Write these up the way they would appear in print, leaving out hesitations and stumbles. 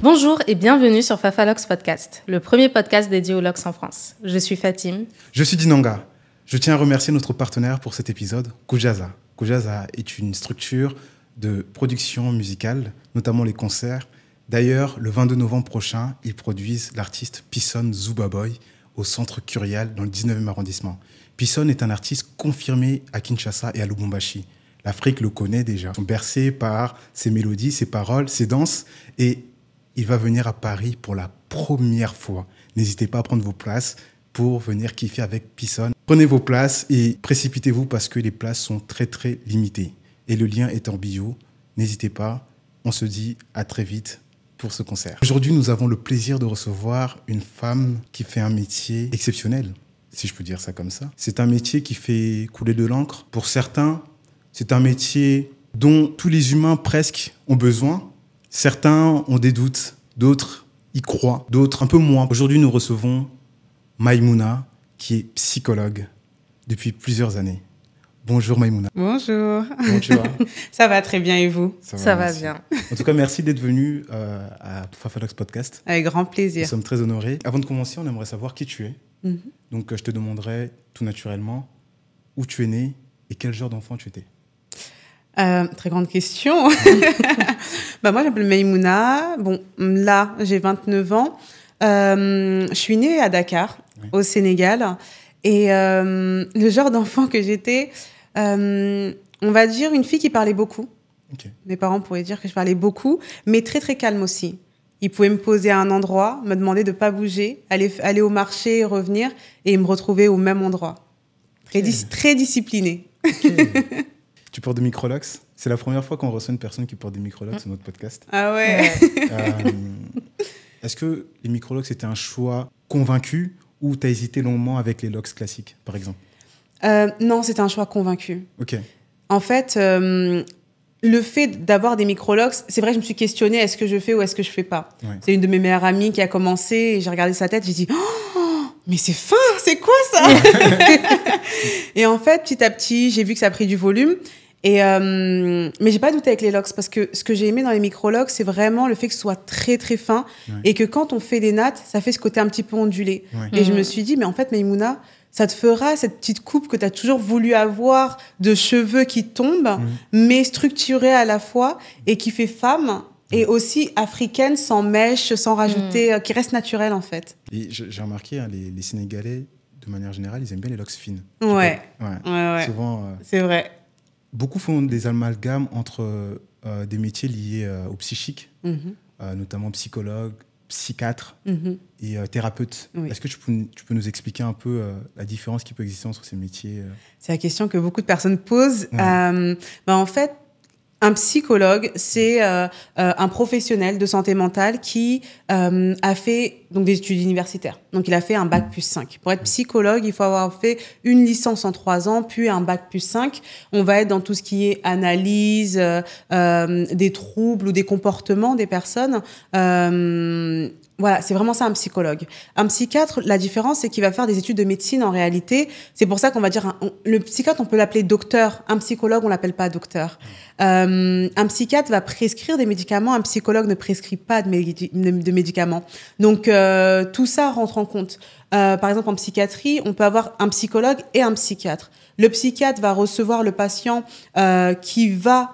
Bonjour et bienvenue sur Fafalox Podcast, le premier podcast dédié aux locks en France. Je suis Fatim. Je suis Dinanga. Je tiens à remercier notre partenaire pour cet épisode, Kujaza. Kujaza est une structure de production musicale, notamment les concerts. D'ailleurs, le 22 novembre prochain, ils produisent l'artiste Pison Zubaboy au Centre Curial dans le 19e arrondissement. Pison est un artiste confirmé à Kinshasa et à Lubumbashi. L'Afrique le connaît déjà. Ils sont bercés par ses mélodies, ses paroles, ses danses. Et il va venir à Paris pour la première fois. N'hésitez pas à prendre vos places pour venir kiffer avec Pison. Prenez vos places et précipitez-vous parce que les places sont très très limitées. Et le lien est en bio. N'hésitez pas. On se dit à très vite pour ce concert. Aujourd'hui, nous avons le plaisir de recevoir une femme qui fait un métier exceptionnel, si je peux dire ça comme ça. C'est un métier qui fait couler de l'encre. Pour certains, c'est un métier dont tous les humains presque ont besoin. Certains ont des doutes, d'autres y croient, d'autres un peu moins. Aujourd'hui, nous recevons Maïmouna, qui est psychologue depuis plusieurs années. Bonjour Maïmouna. Bonjour. Comment tu vas? Ça va très bien et vous? Ça va bien. En tout cas, merci d'être venu à Fafalox Podcast. Avec grand plaisir. Nous sommes très honorés. Avant de commencer, on aimerait savoir qui tu es. Donc, je te demanderai tout naturellement où tu es né et quel genre d'enfant tu étais. Très grande question. Moi, je m'appelle Maïmouna. Bon, là, j'ai 29 ans. Je suis née à Dakar, au Sénégal. Et le genre d'enfant que j'étais, on va dire une fille qui parlait beaucoup. Okay. Mes parents pourraient dire que je parlais beaucoup, mais très, très calme aussi. Ils pouvaient me poser à un endroit, me demander de ne pas bouger, aller au marché, revenir, et me retrouver au même endroit. Très disciplinée. Okay. Tu portes des microlocks? C'est la première fois qu'on reçoit une personne qui porte des microlocks sur notre podcast. Ah ouais. Est-ce que les microlocks c'était un choix convaincu ou tu as hésité longuement avec les locks classiques, par exemple? Non, c'était un choix convaincu. Ok. En fait, le fait d'avoir des microlocks, c'est vrai, je me suis questionnée, est-ce que je fais ou est-ce que je fais pas? Ouais. C'est une de mes meilleures amies qui a commencé, et j'ai regardé sa tête, j'ai dit oh, mais c'est fin, c'est quoi ça? Et en fait, petit à petit, j'ai vu que ça a pris du volume. Mais j'ai pas douté avec les locks parce que ce que j'ai aimé dans les micro-locks, c'est vraiment le fait que ce soit très très fin et que quand on fait des nattes, ça fait ce côté un petit peu ondulé. Et je me suis dit, mais en fait, Maïmouna, ça te fera cette petite coupe que tu as toujours voulu avoir de cheveux qui tombent, mais structurée à la fois et qui fait femme et aussi africaine, sans mèche, sans rajouter, qui reste naturelle en fait. Et j'ai remarqué, hein, les Sénégalais, de manière générale, ils aiment bien les locks fines. Ouais. Souvent, c'est vrai. Beaucoup font des amalgames entre des métiers liés au psychique, notamment psychologue, psychiatre et thérapeute. Oui. Est-ce que tu peux nous expliquer un peu la différence qui peut exister entre ces métiers? C'est la question que beaucoup de personnes posent. Ouais. En fait, un psychologue, c'est un professionnel de santé mentale qui a fait donc, des études universitaires. Donc, il a fait un bac+5. Pour être psychologue, il faut avoir fait une licence en 3 ans, puis un bac+5. On va être dans tout ce qui est analyse des troubles ou des comportements des personnes. Voilà, c'est vraiment ça un psychologue. Un psychiatre, la différence, c'est qu'il va faire des études de médecine en réalité. C'est pour ça qu'on va dire, le psychiatre, on peut l'appeler docteur. Un psychologue, on l'appelle pas docteur. Un psychiatre va prescrire des médicaments, un psychologue ne prescrit pas de médicaments. Donc, tout ça rentre en compte. Par exemple, en psychiatrie, on peut avoir un psychologue et un psychiatre. Le psychiatre va recevoir le patient qui va...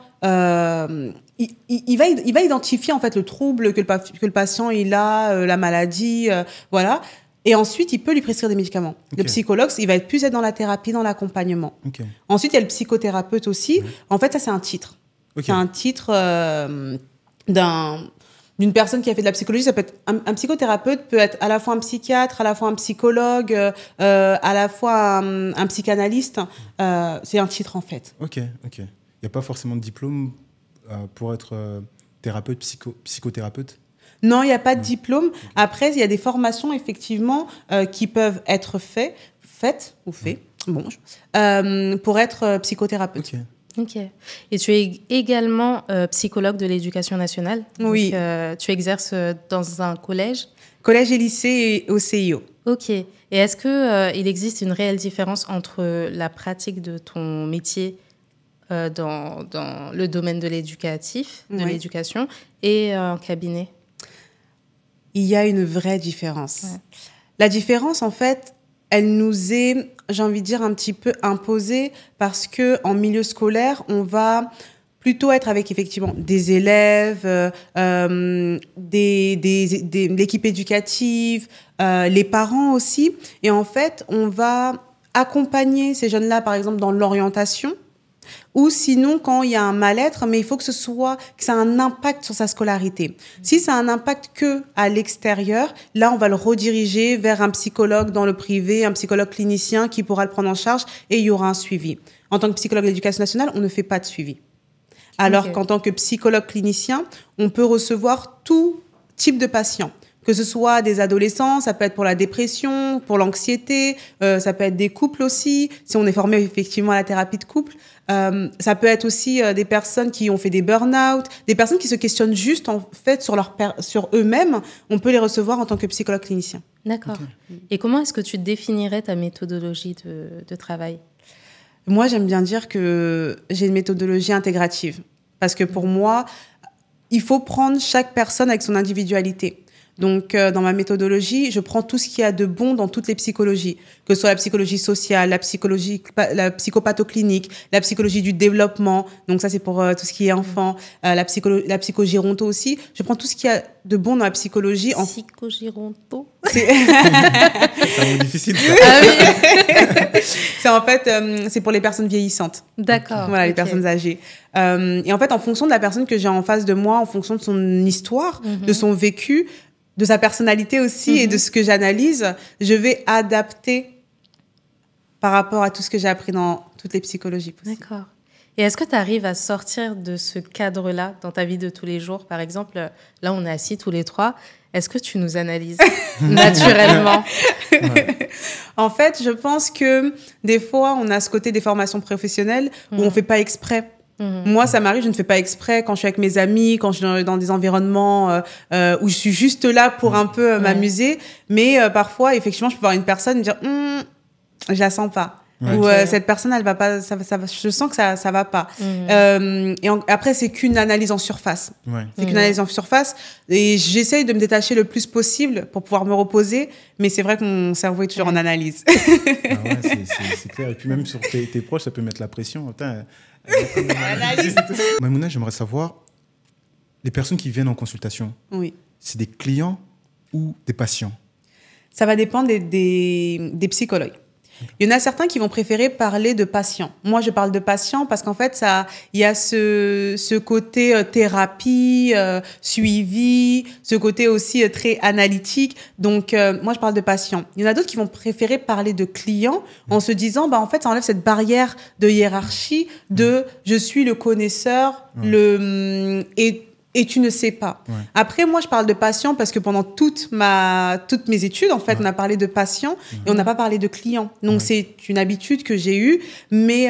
Il va identifier en fait le trouble que le patient il a, la maladie, voilà. Et ensuite, il peut lui prescrire des médicaments. Okay. Le psychologue, il va être plus dans la thérapie, dans l'accompagnement. Okay. Ensuite, il y a le psychothérapeute aussi. En fait, ça, c'est un titre. C'est un titre d'une personne qui a fait de la psychologie. Ça peut être un psychothérapeute peut être à la fois un psychiatre, à la fois un psychologue, à la fois un psychanalyste. C'est un titre, en fait. Ok. Il n'y a pas forcément de diplôme pour être thérapeute, psychothérapeute? Non, il n'y a pas de diplôme. Okay. Après, il y a des formations, effectivement, qui peuvent être faites pour être psychothérapeute. Ok. Et tu es également psychologue de l'éducation nationale. Oui. Donc, tu exerces dans un collège? Collège et lycée et au CIO. Ok. Et est-ce qu'il existe une réelle différence entre la pratique de ton métier dans le domaine de l'éducation et un cabinet? il y a une vraie différence. Ouais. La différence, en fait, elle nous est, j'ai envie de dire, un petit peu imposée parce que en milieu scolaire, on va plutôt être avec effectivement des élèves, l'équipe éducative, les parents aussi. Et en fait, on va accompagner ces jeunes-là, par exemple, dans l'orientation. Ou sinon, quand il y a un mal-être, mais il faut que ça a un impact sur sa scolarité. Si ça a un impact que à l'extérieur, là, on va le rediriger vers un psychologue dans le privé, un psychologue clinicien qui pourra le prendre en charge et il y aura un suivi. En tant que psychologue de l'éducation nationale, on ne fait pas de suivi. Alors qu'en tant que psychologue clinicien, on peut recevoir tout type de patients. Que ce soit des adolescents, ça peut être pour la dépression, pour l'anxiété, ça peut être des couples aussi, si on est formé effectivement à la thérapie de couple. Ça peut être aussi des personnes qui ont fait des burn-out, des personnes qui se questionnent juste en fait sur eux-mêmes. On peut les recevoir en tant que psychologue clinicien. D'accord. Okay. Et comment est-ce que tu définirais ta méthodologie de travail ? Moi, j'aime bien dire que j'ai une méthodologie intégrative. Parce que pour moi, il faut prendre chaque personne avec son individualité. Donc, dans ma méthodologie, je prends tout ce qu'il y a de bon dans toutes les psychologies, que ce soit la psychologie sociale, la psychopathoclinique, la psychologie du développement. Donc, ça, c'est pour tout ce qui est enfant, la psychogéronto aussi. Je prends tout ce qu'il y a de bon dans la psychologie. Psychogéronto. C'est un mot difficile, ça. Ah oui. C'est en fait, c'est pour les personnes vieillissantes. D'accord. Voilà, les personnes âgées. Et en fait, en fonction de la personne que j'ai en face de moi, en fonction de son histoire, de son vécu, de sa personnalité aussi et de ce que j'analyse, je vais adapter par rapport à tout ce que j'ai appris dans toutes les psychologies possibles. D'accord. Et est-ce que tu arrives à sortir de ce cadre-là dans ta vie de tous les jours ? Par exemple, là, on est assis tous les trois. Est-ce que tu nous analyses naturellement ? Ouais. En fait, je pense que des fois, on a ce côté des formations professionnelles où on ne fait pas exprès. Moi, ça m'arrive, je ne fais pas exprès quand je suis avec mes amis, quand je suis dans des environnements où je suis juste là pour un peu m'amuser. Mais parfois, effectivement, je peux voir une personne me dire je la sens pas. Ou cette personne, elle va pas, je sens que ça va pas. Après, c'est qu'une analyse en surface. C'est qu'une analyse en surface. Et j'essaye de me détacher le plus possible pour pouvoir me reposer. Mais c'est vrai que mon cerveau est toujours en analyse. C'est clair. Et puis même sur tes proches, ça peut mettre la pression. Maïmouna, j'aimerais savoir, les personnes qui viennent en consultation, c'est des clients ou des patients ? Ça va dépendre des psychologues. Il y en a certains qui vont préférer parler de patients. Moi, je parle de patients parce qu'en fait, il y a ce côté thérapie, suivi, ce côté aussi très analytique. Donc, moi, je parle de patients. Il y en a d'autres qui vont préférer parler de clients en se disant, en fait, ça enlève cette barrière de hiérarchie de je suis le connaisseur, et tu ne sais pas. Après, moi, je parle de patients parce que pendant toutes mes études, en fait, on a parlé de patients et on n'a pas parlé de clients. Donc, c'est une habitude que j'ai eue, mais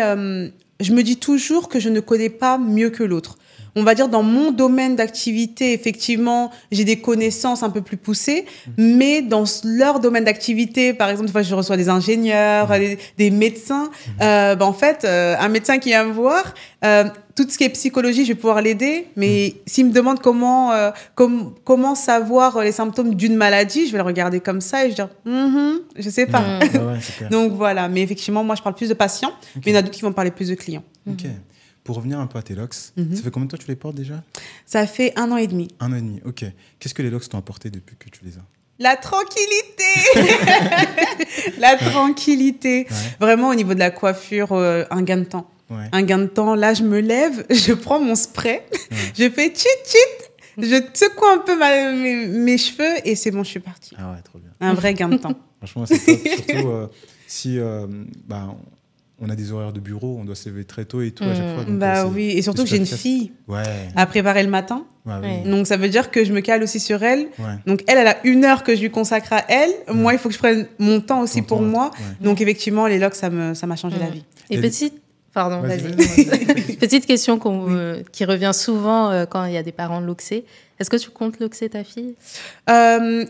je me dis toujours que je ne connais pas mieux que l'autre. On va dire, dans mon domaine d'activité, effectivement, j'ai des connaissances un peu plus poussées, mais dans leur domaine d'activité, par exemple, des fois, je reçois des ingénieurs, des médecins. En fait, un médecin qui vient me voir, tout ce qui est psychologie, je vais pouvoir l'aider, mais s'il me demande comment savoir les symptômes d'une maladie, je vais le regarder comme ça et je vais dire, je sais pas. Donc voilà, mais effectivement, moi, je parle plus de patients, mais il y en a d'autres qui vont parler plus de clients. Ok. Pour revenir un peu à tes locks, ça fait combien de temps que tu les portes déjà ? Ça fait 1 an et demi. 1 an et demi, ok. Qu'est-ce que les locks t'ont apporté depuis que tu les as ? La tranquillité. La tranquillité. Vraiment, au niveau de la coiffure, un gain de temps. Un gain de temps. Là, je me lève, je prends mon spray, je fais tchit-tchit, je secoue un peu mes cheveux et c'est bon, je suis partie. Ah ouais, trop bien. Un vrai gain de temps. Franchement, c'est top. Surtout si on a des horaires de bureau, on doit se lever très tôt et tout à chaque fois. Donc, oui, et surtout que j'ai une fille à préparer le matin. Donc, ça veut dire que je me cale aussi sur elle. Donc, elle a 1 heure que je lui consacre à elle. Moi, il faut que je prenne mon temps aussi pour moi. Donc, effectivement, les locks, ça m'a changé la vie. Et petite question qui revient souvent quand il y a des parents loxés. Est-ce que tu comptes loxer ta fille ? Je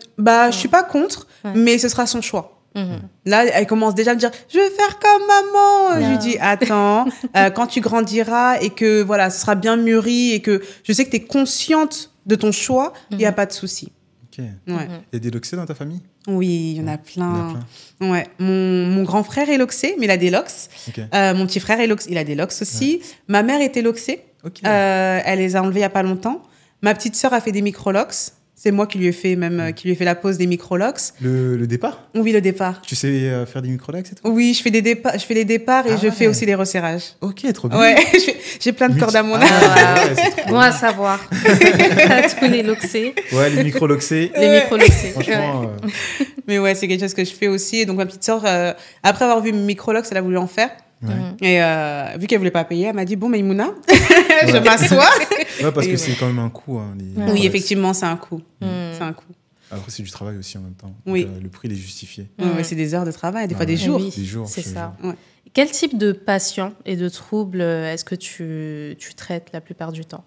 suis pas contre, mais ce sera son choix. Là, elle commence déjà à me dire « Je veux faire comme maman !» Je lui dis « Attends, quand tu grandiras et que voilà, ce sera bien mûri et que je sais que tu es consciente de ton choix, il n'y a pas de souci. » Ok. Il y a des loxés dans ta famille? Oui, il y en a plein. Ouais. Mon grand frère est loxé, mais il a des locks. Mon petit frère est loxé, il a des locks aussi. Ma mère était loxée. Elle les a enlevés il n'y a pas longtemps. Ma petite sœur a fait des micro-locks. C'est moi qui lui ai fait la pose des micro-locks. Le départ? Oui, le départ. Tu sais faire des micro-locks et tout? Oui, je fais les départs et je fais aussi les resserrages. Ok, trop bien. Ouais, j'ai plein de cordes à mon âge. Bon à savoir. Tous les loxés. Ouais, les micro-loxés. Les micro-loxés. Franchement. Mais ouais, c'est quelque chose que je fais aussi. Et donc, ma petite sœur, après avoir vu mes micro-locks, elle a voulu en faire. Et vu qu'elle voulait pas payer, elle m'a dit bon, Maïmouna, je m'assois. Ouais, parce que c'est quand même un coût. Hein, oui, effectivement, c'est un coût. C'est un coût. Après, c'est du travail aussi en même temps. Oui. Donc, le prix, il est justifié. Ouais, c'est des heures de travail, des fois des jours. Oui, des jours, c'est ça. Ouais. Quel type de patients et de troubles est-ce que tu traites la plupart du temps?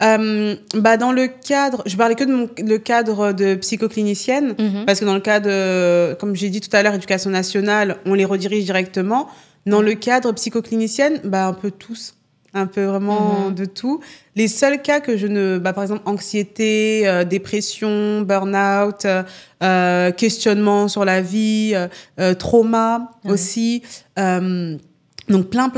Dans le cadre, je parlais que de le cadre de psychoclinicienne, parce que dans le cadre, comme j'ai dit tout à l'heure, éducation nationale, on les redirige directement. Dans le cadre psychoclinicienne, un peu tous. Un peu vraiment de tout. Les seuls cas que je ne... par exemple, anxiété, dépression, burn-out, questionnement sur la vie, trauma aussi. Donc, plein.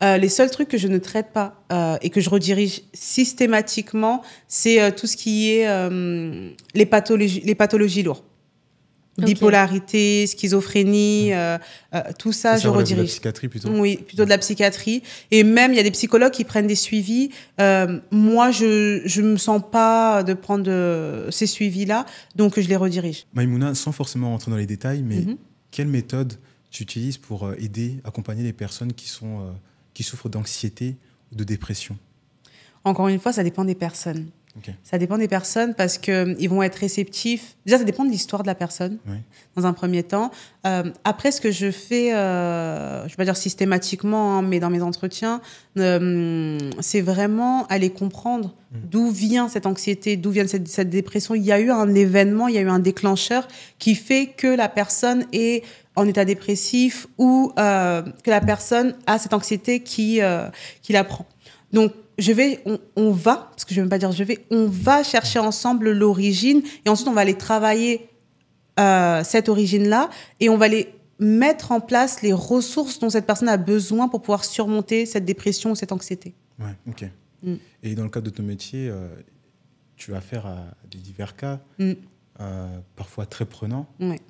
Les seuls trucs que je ne traite pas et que je redirige systématiquement, c'est tout ce qui est les pathologies lourdes. Bipolarité, schizophrénie, tout ça, je redirige. De la psychiatrie plutôt? Oui, plutôt de la psychiatrie. Et même, il y a des psychologues qui prennent des suivis. Moi, je me sens pas de prendre ces suivis-là, donc je les redirige. Maïmouna, sans forcément rentrer dans les détails, mais quelle méthode tu utilises pour aider, accompagner les personnes qui souffrent d'anxiété ou de dépression? Encore une fois, ça dépend des personnes. Okay. Ça dépend des personnes parce qu'ils vont être réceptifs. Déjà, ça dépend de l'histoire de la personne, dans un premier temps. Après, ce que je fais, je ne vais pas dire systématiquement, mais dans mes entretiens, c'est vraiment aller comprendre d'où vient cette anxiété, d'où vient cette dépression. Il y a eu un événement, il y a eu un déclencheur qui fait que la personne est en état dépressif ou que la personne a cette anxiété qui la prend. Donc, on va, parce que je ne veux même pas dire on va chercher ensemble l'origine et ensuite on va aller travailler cette origine-là et on va aller mettre en place les ressources dont cette personne a besoin pour pouvoir surmonter cette dépression ou cette anxiété. Ouais, ok. Et dans le cadre de ton métier, tu as affaire à des divers cas, parfois très prenants. Ouais.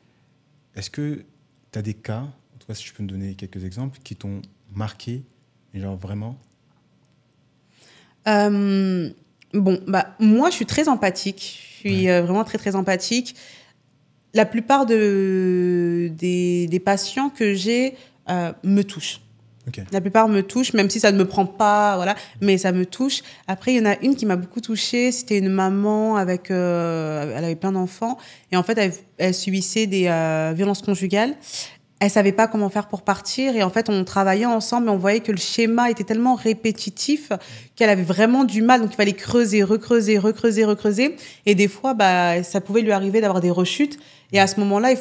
Est-ce que tu as des cas, en tout cas si tu peux me donner quelques exemples, qui t'ont marqué, genre vraiment? Moi, je suis très empathique. Je suis vraiment très, très empathique. La plupart des patients que j'ai me touchent. Okay. La plupart me touchent, même si ça ne me prend pas, voilà, mais ça me touche. Après, il y en a une qui m'a beaucoup touchée. C'était une maman elle avait plein d'enfants. Et en fait, elle subissait des violences conjugales. Elle savait pas comment faire pour partir et en fait on travaillait ensemble et on voyait que le schéma était tellement répétitif qu'elle avait vraiment du mal, donc il fallait creuser et des fois ça pouvait lui arriver d'avoir des rechutes et à ce moment-là il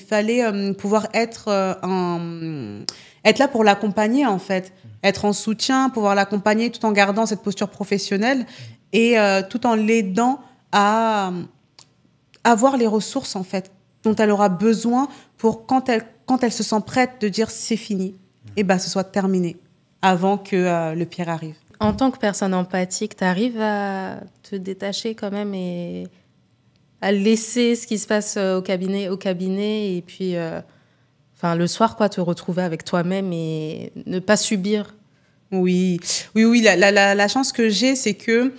fallait pouvoir être là pour l'accompagner en fait, être en soutien, pouvoir l'accompagner tout en gardant cette posture professionnelle et tout en l'aidant à avoir les ressources en fait dont elle aura besoin pour quand elle se sent prête de dire c'est fini, et ce soit terminé avant que le pire arrive. En tant que personne empathique, tu arrives à te détacher quand même et à laisser ce qui se passe au cabinet et puis le soir te retrouver avec toi-même et ne pas subir. Oui. La chance que j'ai, c'est que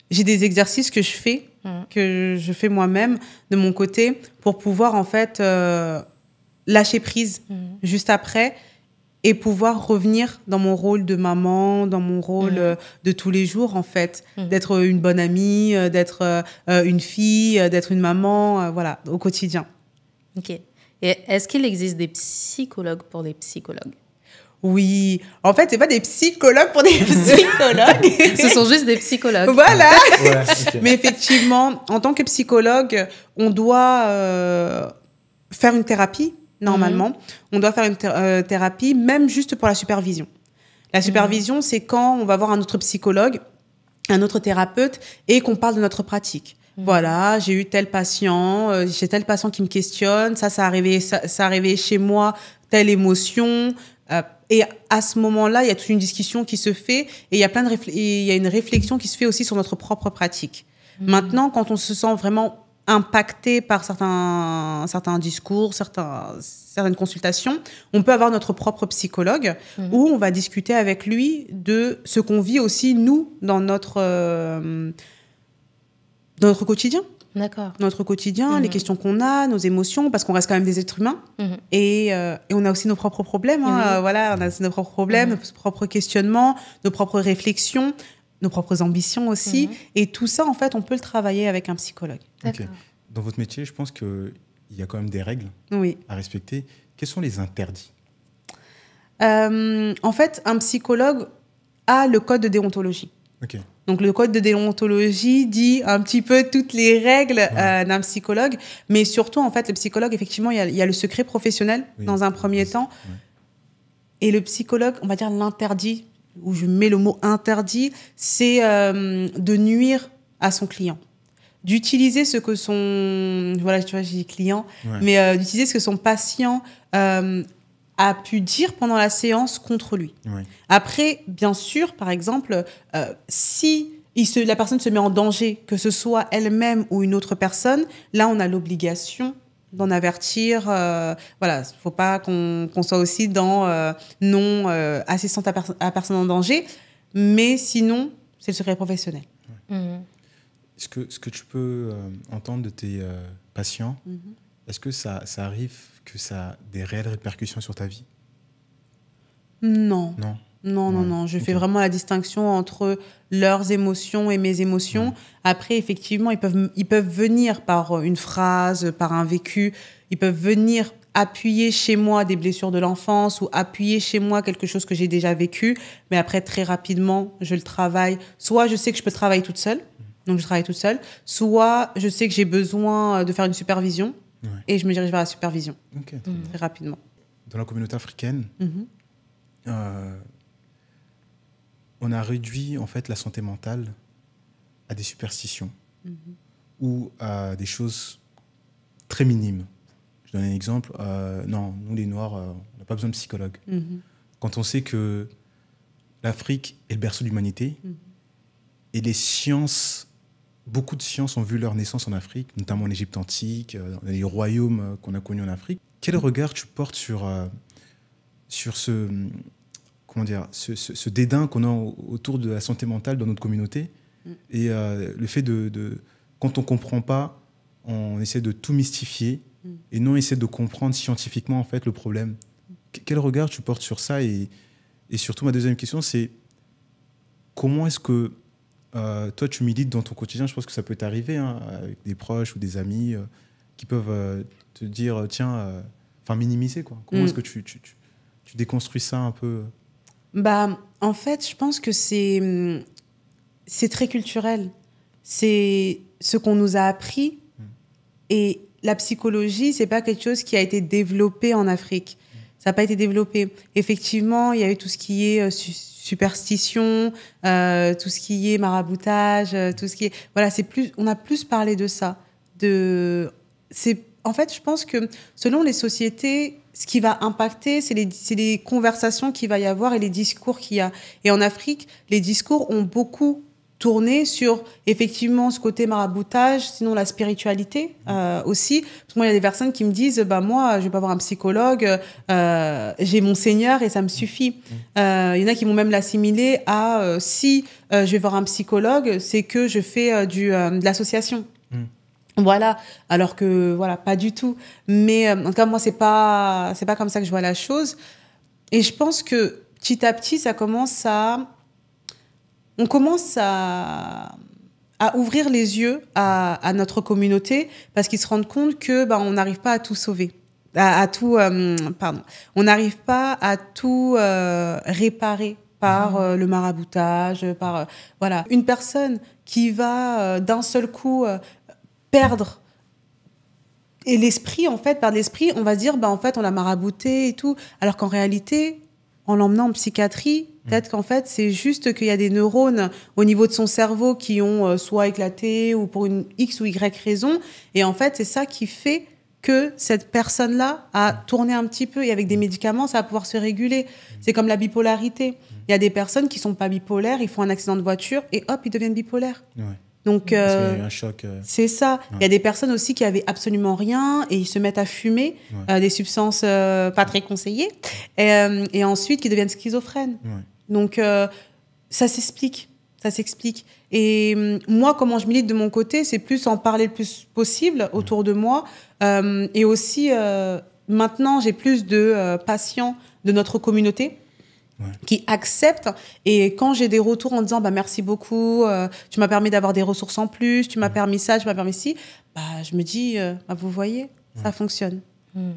j'ai des exercices que je fais moi-même de mon côté pour pouvoir en fait lâcher prise juste après et pouvoir revenir dans mon rôle de maman, dans mon rôle de tous les jours en fait, d'être une bonne amie, d'être une fille, d'être une maman, voilà, au quotidien. Ok. Et est-ce qu'il existe des psychologues pour des psychologues? Oui. En fait, c'est pas des psychologues pour des psychologues. Ce sont juste des psychologues. Voilà. Ouais, okay. Mais effectivement, en tant que psychologue, on doit faire une thérapie, normalement. On doit faire une thérapie, même juste pour la supervision. La supervision, c'est quand on va voir un autre psychologue, un autre thérapeute, et qu'on parle de notre pratique. Voilà, j'ai eu tel patient, j'ai tel patient qui me questionne, ça arrivé chez moi, telle émotion. Et à ce moment-là, il y a toute une discussion qui se fait et il y a il y a une réflexion qui se fait aussi sur notre propre pratique. Maintenant, quand on se sent vraiment impacté par certains discours, certaines consultations, on peut avoir notre propre psychologue où on va discuter avec lui de ce qu'on vit aussi, nous, dans notre quotidien. D'accord. Notre quotidien, les questions qu'on a, nos émotions, parce qu'on reste quand même des êtres humains. Et on a aussi nos propres problèmes. Hein, voilà, on a nos propres problèmes, nos propres questionnements, nos propres réflexions, nos propres ambitions aussi. Et tout ça, en fait, on peut le travailler avec un psychologue. Okay. Dans votre métier, je pense qu'il y a quand même des règles à respecter. Quels sont les interdits ? En fait, un psychologue a le code de déontologie. Ok. Donc, le code de déontologie dit un petit peu toutes les règles d'un psychologue. Mais surtout, en fait, le psychologue, effectivement, il y a le secret professionnel dans un premier temps. Et le psychologue, on va dire l'interdit, où je mets le mot interdit, c'est de nuire à son client. D'utiliser ce que son... Voilà, tu vois, j'ai dit client. Mais d'utiliser ce que son patient a pu dire pendant la séance contre lui. Après, bien sûr, par exemple, si la personne se met en danger, que ce soit elle-même ou une autre personne, là, on a l'obligation d'en avertir. Voilà, il ne faut pas qu'on soit aussi dans non assistante à personne en danger, mais sinon, c'est le secret professionnel. Ce que tu peux entendre de tes patients, est-ce que ça arrive que ça a des réelles répercussions sur ta vie ? Non. Je fais vraiment la distinction entre leurs émotions et mes émotions. Après, effectivement, ils peuvent venir par une phrase, par un vécu. Ils peuvent venir appuyer chez moi des blessures de l'enfance ou appuyer chez moi quelque chose que j'ai déjà vécu. Mais après, très rapidement, je le travaille. Soit je sais que je peux travailler toute seule, donc je travaille toute seule. Soit je sais que j'ai besoin de faire une supervision et je me dirige vers la supervision très rapidement. Dans la communauté africaine, on a réduit en fait la santé mentale à des superstitions ou à des choses très minimes. Je donne un exemple. Non, nous les Noirs, on n'a pas besoin de psychologue. Quand on sait que l'Afrique est le berceau de l'humanité et les sciences, beaucoup de sciences ont vu leur naissance en Afrique, notamment en Égypte antique, dans les royaumes qu'on a connus en Afrique. Quel regard tu portes sur ce dédain qu'on a autour de la santé mentale dans notre communauté et le fait quand on ne comprend pas, on essaie de tout mystifier et non essayer de comprendre scientifiquement en fait le problème. Quel regard tu portes sur ça et surtout ma deuxième question c'est comment est-ce que toi tu milites dans ton quotidien? Je pense que ça peut t'arriver avec des proches ou des amis qui peuvent te dire tiens, minimiser quoi. Comment est-ce que tu déconstruis ça un peu? En fait, je pense que c'est très culturel. C'est ce qu'on nous a appris. Et la psychologie, c'est pas quelque chose qui a été développé en Afrique. Ça n'a pas été développé. Effectivement, il y a eu tout ce qui est superstition, tout ce qui est maraboutage, tout ce qui est... Voilà, on a plus parlé de ça. En fait, je pense que selon les sociétés, ce qui va impacter, c'est les conversations qu'il va y avoir et les discours qu'il y a. Et en Afrique, les discours ont beaucoup tourné sur, effectivement, ce côté maraboutage, sinon la spiritualité aussi. Parce que moi, il y a des personnes qui me disent, moi, je vais pas voir un psychologue, j'ai mon Seigneur et ça me suffit. Il y en a qui vont même l'assimiler à, si je vais voir un psychologue, c'est que je fais de l'association. Voilà, alors que voilà, pas du tout. Mais en tout cas, moi, c'est pas comme ça que je vois la chose. Et je pense que petit à petit, on commence à ouvrir les yeux à notre communauté parce qu'ils se rendent compte que on n'arrive pas à tout sauver, on n'arrive pas à tout réparer par le maraboutage, par voilà, une personne qui va d'un seul coup perdre. Et l'esprit, en fait, par l'esprit, on va se dire, en fait, on l'a marabouté et tout. Alors qu'en réalité, en l'emmenant en psychiatrie, peut-être qu'en fait, c'est juste qu'il y a des neurones au niveau de son cerveau qui ont soit éclaté ou pour une X ou Y raison. Et en fait, c'est ça qui fait que cette personne-là a tourné un petit peu. Et avec des médicaments, ça va pouvoir se réguler. C'est comme la bipolarité. Il y a des personnes qui ne sont pas bipolaires, ils font un accident de voiture et hop, ils deviennent bipolaires. Ouais. Donc, Parce qu'il y a eu un choc. c'est ça. Il y a des personnes aussi qui avaient absolument rien et ils se mettent à fumer des substances pas très conseillées et ensuite qui deviennent schizophrènes. Ouais. Donc, ça s'explique. Ça s'explique. Et moi, comment je milite de mon côté, c'est plus en parler le plus possible autour de moi. Et aussi, maintenant, j'ai plus de patients de notre communauté qui acceptent. Et quand j'ai des retours en disant merci beaucoup, tu m'as permis d'avoir des ressources en plus, tu m'as permis ça, tu m'as permis ci, je me dis, vous voyez, ça fonctionne.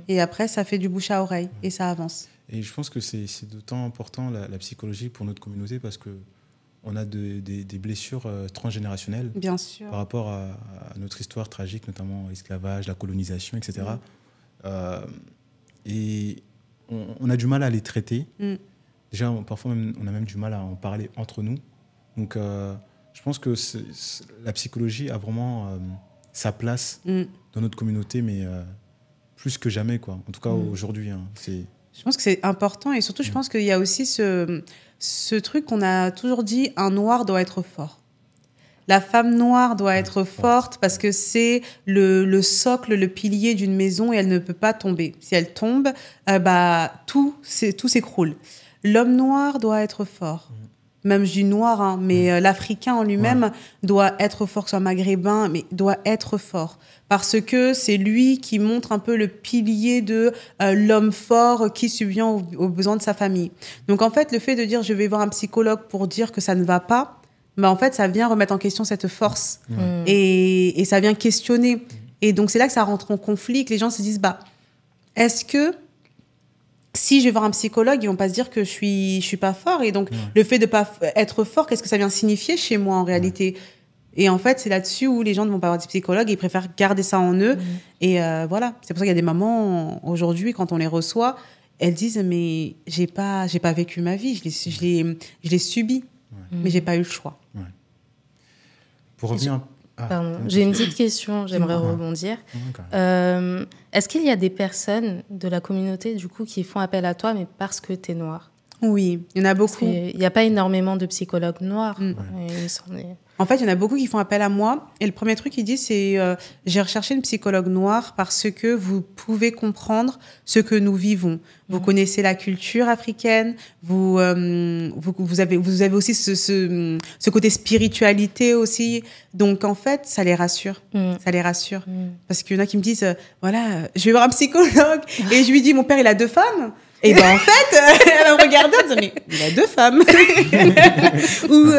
Et après, ça fait du bouche à oreille et ça avance. Et je pense que c'est d'autant important la psychologie pour notre communauté parce que on a des blessures transgénérationnelles. Bien sûr. Par rapport à notre histoire tragique, notamment l'esclavage, la colonisation, etc. Et on a du mal à les traiter. Déjà, parfois, on a même du mal à en parler entre nous. Donc, je pense que la psychologie a vraiment sa place dans notre communauté, mais plus que jamais, quoi. En tout cas, aujourd'hui. Je pense que c'est important et surtout, je pense qu'il y a aussi ce truc qu'on a toujours dit, un noir doit être fort. La femme noire doit être forte parce que c'est le socle, le pilier d'une maison et elle ne peut pas tomber. Si elle tombe, tout s'écroule. L'homme noir doit être fort. Même je dis noir, mais l'Africain en lui-même doit être fort, que ce soit maghrébin, mais doit être fort. Parce que c'est lui qui montre un peu le pilier de l'homme fort qui subvient aux besoins de sa famille. Donc en fait, le fait de dire je vais voir un psychologue pour dire que ça ne va pas, en fait, ça vient remettre en question cette force. Et ça vient questionner. Et donc c'est là que ça rentre en conflit, que les gens se disent, est-ce que si je vais voir un psychologue, ils vont pas se dire que je suis pas fort. Et donc, le fait de pas être fort, qu'est-ce que ça vient signifier chez moi en réalité ? Et en fait, c'est là-dessus où les gens ne vont pas voir des psychologues, ils préfèrent garder ça en eux. Et voilà, c'est pour ça qu'il y a des mamans aujourd'hui, quand on les reçoit, elles disent mais j'ai pas vécu ma vie, je l'ai subi, mais j'ai pas eu le choix. Pour revenir. Pardon, j'ai une petite question, j'aimerais rebondir. Est-ce qu'il y a des personnes de la communauté du coup qui font appel à toi, mais parce que tu es noire ? Oui, il y en a beaucoup. Il n'y a pas énormément de psychologues noirs. En fait, il y en a beaucoup qui font appel à moi. Et le premier truc qu'ils disent, c'est j'ai recherché une psychologue noire parce que vous pouvez comprendre ce que nous vivons. Vous connaissez la culture africaine. Vous avez aussi ce côté spiritualité aussi. Donc, en fait, ça les rassure. Ça les rassure. Parce qu'il y en a qui me disent, je vais voir un psychologue. Et je lui dis, mon père, il a 2 femmes. Et en fait, elle va me regarder en disant, mais il a 2 femmes. Ou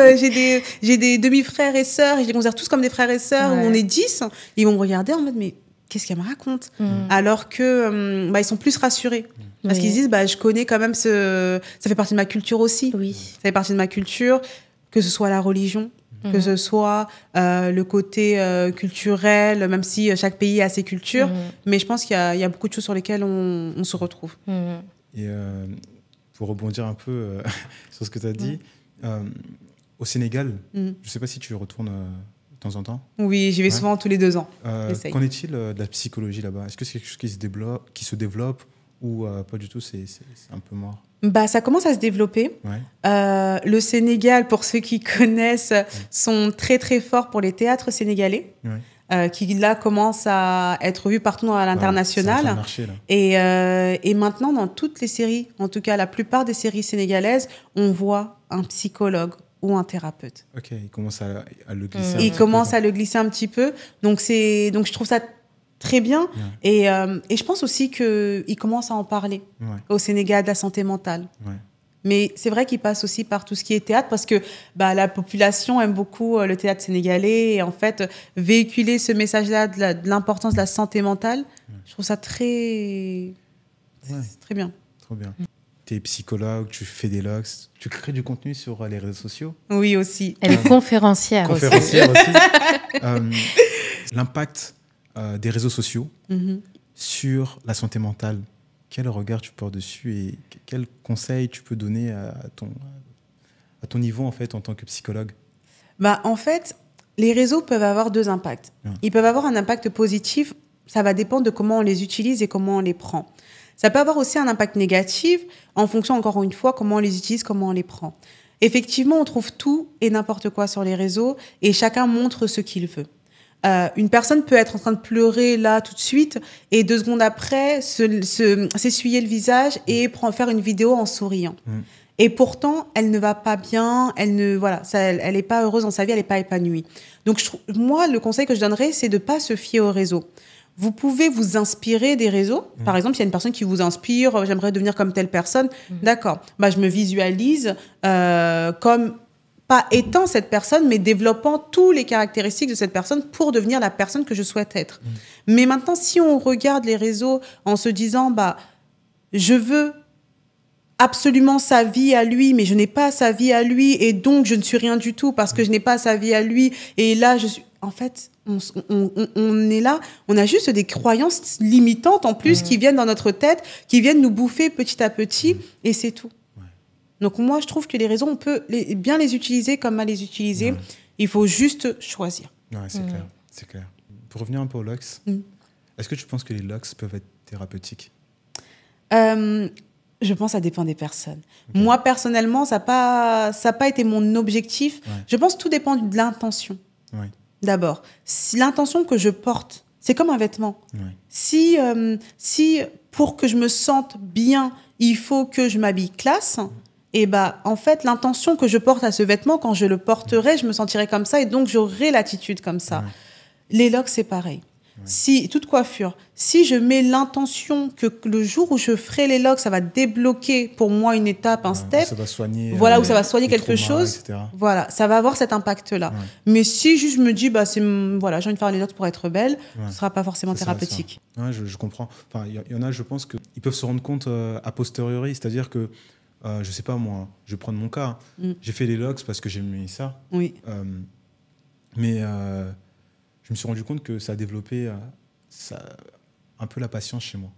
j'ai des demi-frères et sœurs, et je les considère tous comme des frères et sœurs, où on est 10. Ils vont me regarder en mode, mais qu'est-ce qu'elle me raconte ? Alors que ils sont plus rassurés. Parce qu'ils disent, je connais quand même ça fait partie de ma culture aussi. Ça fait partie de ma culture, que ce soit la religion, que ce soit le côté culturel, même si chaque pays a ses cultures. Mais je pense qu'il y a beaucoup de choses sur lesquelles on se retrouve. Et pour rebondir un peu sur ce que tu as dit, au Sénégal, je ne sais pas si tu retournes de temps en temps. Oui, j'y vais souvent tous les 2 ans. Qu'en est-il de la psychologie là-bas ? Est-ce que c'est quelque chose qui se développe ou pas du tout, c'est un peu mort ? Ça commence à se développer. Le Sénégal, pour ceux qui connaissent, sont très très forts pour les théâtres sénégalais. Qui là commence à être vu partout à l'international. Et maintenant, dans toutes les séries, en tout cas la plupart des séries sénégalaises, on voit un psychologue ou un thérapeute. Ok, il commence à le glisser. Il commence à le glisser un petit peu. Donc je trouve ça très bien. Et je pense aussi qu'il commence à en parler au Sénégal de la santé mentale. Mais c'est vrai qu'il passe aussi par tout ce qui est théâtre parce que la population aime beaucoup le théâtre sénégalais. Et en fait, véhiculer ce message-là de l'importance de la santé mentale, je trouve ça très bien. Trop bien. Tu es psychologue, tu fais des logs, tu crées du contenu sur les réseaux sociaux. Oui, aussi. Elle est conférencière aussi. L'impact des réseaux sociaux sur la santé mentale quel regard tu portes dessus et quels conseils tu peux donner à ton niveau en fait en tant que psychologue? En fait, les réseaux peuvent avoir deux impacts. Ils peuvent avoir un impact positif, ça va dépendre de comment on les utilise et comment on les prend. Ça peut avoir aussi un impact négatif en fonction, encore une fois, comment on les utilise, comment on les prend. Effectivement, on trouve tout et n'importe quoi sur les réseaux et chacun montre ce qu'il veut. Une personne peut être en train de pleurer là tout de suite et 2 secondes après s'essuyer le visage et faire une vidéo en souriant. Et pourtant, elle ne va pas bien, elle n'est pas heureuse dans sa vie, elle n'est pas épanouie. Donc, moi, le conseil que je donnerais, c'est de ne pas se fier aux réseaux. Vous pouvez vous inspirer des réseaux. Par exemple, s'il y a une personne qui vous inspire, j'aimerais devenir comme telle personne, d'accord. Je me visualise comme, pas étant cette personne, mais développant toutes les caractéristiques de cette personne pour devenir la personne que je souhaite être. Mais maintenant, si on regarde les réseaux en se disant, je veux absolument sa vie à lui, mais je n'ai pas sa vie à lui, et donc je ne suis rien du tout parce que je n'ai pas sa vie à lui, et là, je suis... En fait, on est là, on a juste des croyances limitantes en plus qui viennent dans notre tête, qui viennent nous bouffer petit à petit, et c'est tout. Donc moi, je trouve que les réseaux, on peut bien les utiliser comme mal les utiliser. Il faut juste choisir. Ouais, c'est clair, c'est clair. Pour revenir un peu aux locks, est-ce que tu penses que les locks peuvent être thérapeutiques? Je pense que ça dépend des personnes. Okay. Moi, personnellement, ça n'a pas été mon objectif. Je pense que tout dépend de l'intention. D'abord, si l'intention que je porte, c'est comme un vêtement. Si pour que je me sente bien, il faut que je m'habille classe, et en fait, l'intention que je porte à ce vêtement, quand je le porterai, je me sentirai comme ça, et donc j'aurai l'attitude comme ça. Les locks, c'est pareil. Si, toute coiffure, si je mets l'intention que le jour où je ferai les locks, ça va débloquer pour moi une étape, un step, ça va soigner, où ça va soigner quelque chose, etc. Voilà, ça va avoir cet impact-là. Mais si juste je me dis, j'ai envie de faire les locks pour être belle, ce ne sera pas forcément thérapeutique. Je comprends. Enfin, il y en a, je pense qu'ils peuvent se rendre compte a posteriori, c'est-à-dire que, je sais pas moi, je vais prendre mon cas, j'ai fait les locks parce que j'aimais ça. Mais je me suis rendu compte que ça a développé un peu la patience chez moi.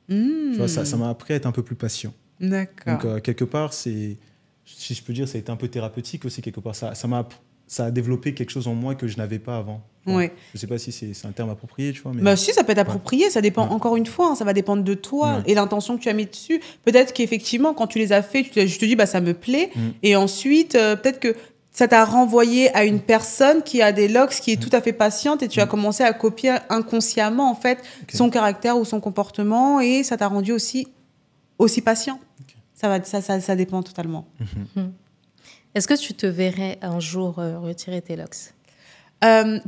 Tu vois, ça m'a appris à être un peu plus patient. D'accord. Donc, quelque part, si je peux dire, ça a été un peu thérapeutique aussi, quelque part. Ça a développé quelque chose en moi que je n'avais pas avant. Je ne sais pas si c'est un terme approprié, tu vois. Mais... si, ça peut être approprié. Ça dépend, encore une fois, ça va dépendre de toi et l'intention que tu as mis dessus. Peut-être qu'effectivement, quand tu les as fait, je te dis, ça me plaît. Et ensuite, peut-être que ça t'a renvoyé à une personne qui a des locks, qui est tout à fait patiente, et tu as commencé à copier inconsciemment, en fait, son caractère ou son comportement, et ça t'a rendu aussi patient. Ça dépend totalement. Est-ce que tu te verrais un jour retirer tes locks?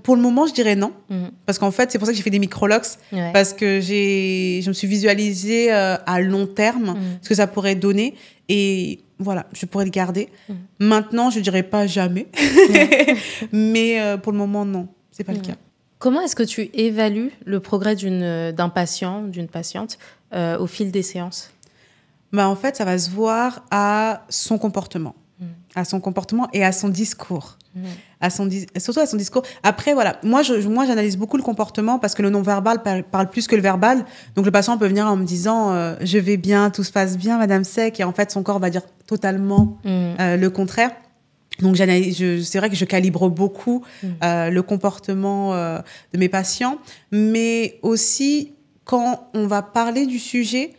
Pour le moment, je dirais non. Parce qu'en fait, c'est pour ça que j'ai fait des micro-locks. Parce que je me suis visualisée à long terme ce que ça pourrait donner. Et voilà, je pourrais le garder. Maintenant, je ne dirais pas jamais. Mais pour le moment, non. Ce n'est pas le cas. Comment est-ce que tu évalues le progrès d'un patient, d'une patiente au fil des séances? En fait, ça va se voir à son comportement. À son comportement et à son discours. Surtout à son discours. Après, voilà, moi j'analyse beaucoup le comportement parce que le non-verbal parle plus que le verbal. Donc le patient peut venir en me disant je vais bien, tout se passe bien, Madame Sec, et en fait son corps va dire totalement le contraire. Donc c'est vrai que je calibre beaucoup le comportement de mes patients, mais aussi quand on va parler du sujet,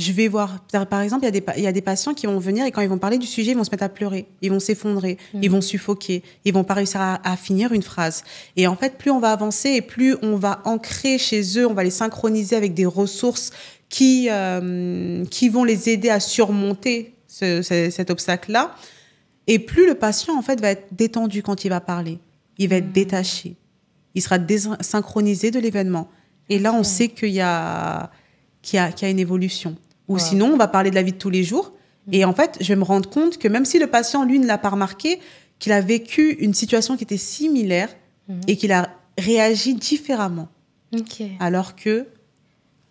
je vais voir, par exemple, il y a des patients qui vont venir et quand ils vont parler du sujet, ils vont se mettre à pleurer, ils vont s'effondrer, ils vont suffoquer, ils vont pas réussir à finir une phrase. Et en fait, plus on va avancer et plus on va ancrer chez eux, on va les synchroniser avec des ressources qui vont les aider à surmonter cet obstacle-là. Et plus le patient, en fait, va être détendu quand il va parler. Il va être détaché. Il sera désynchronisé de l'événement. Et là, on sait qu'il y a une évolution. Ou sinon, on va parler de la vie de tous les jours. Et en fait, je vais me rendre compte que même si le patient, lui, ne l'a pas remarqué, qu'il a vécu une situation qui était similaire et qu'il a réagi différemment. Alors que,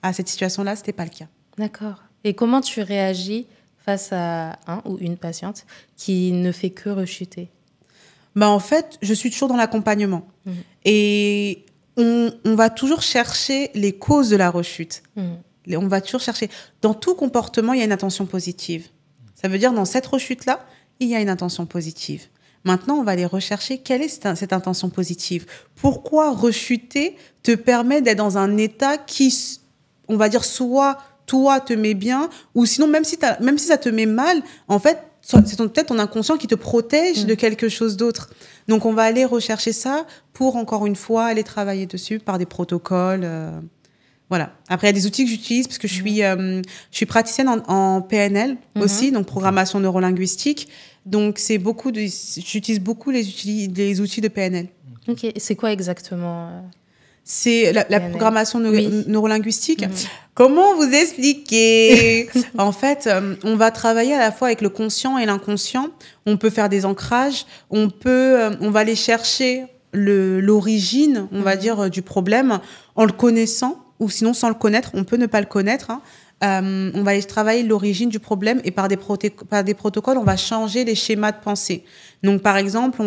à cette situation-là, ce n'était pas le cas. D'accord. Et comment tu réagis face à un ou une patiente qui ne fait que rechuter? En fait, je suis toujours dans l'accompagnement. Et on va toujours chercher les causes de la rechute. On va toujours chercher. Dans tout comportement, il y a une intention positive. Ça veut dire, dans cette rechute-là, il y a une intention positive. Maintenant, on va aller rechercher quelle est cette intention positive. Pourquoi rechuter te permet d'être dans un état qui, on va dire, soit toi te met bien, ou sinon, même si ça te met mal, en fait, c'est peut-être ton inconscient qui te protège de quelque chose d'autre. Donc, on va aller rechercher ça pour, encore une fois, aller travailler dessus par des protocoles. Voilà. Après, il y a des outils que j'utilise parce que je suis praticienne en PNL aussi, donc programmation neurolinguistique. Donc, j'utilise beaucoup les outils de PNL. Ok. Et c'est quoi exactement C'est la programmation neurolinguistique. Comment vous expliquer? En fait, on va travailler à la fois avec le conscient et l'inconscient. On peut faire des ancrages. On va aller chercher l'origine, on va dire, du problème en le connaissant, ou sinon sans le connaître. On peut ne pas le connaître. On va aller travailler l'origine du problème et par des protocoles, on va changer les schémas de pensée. Donc, par exemple,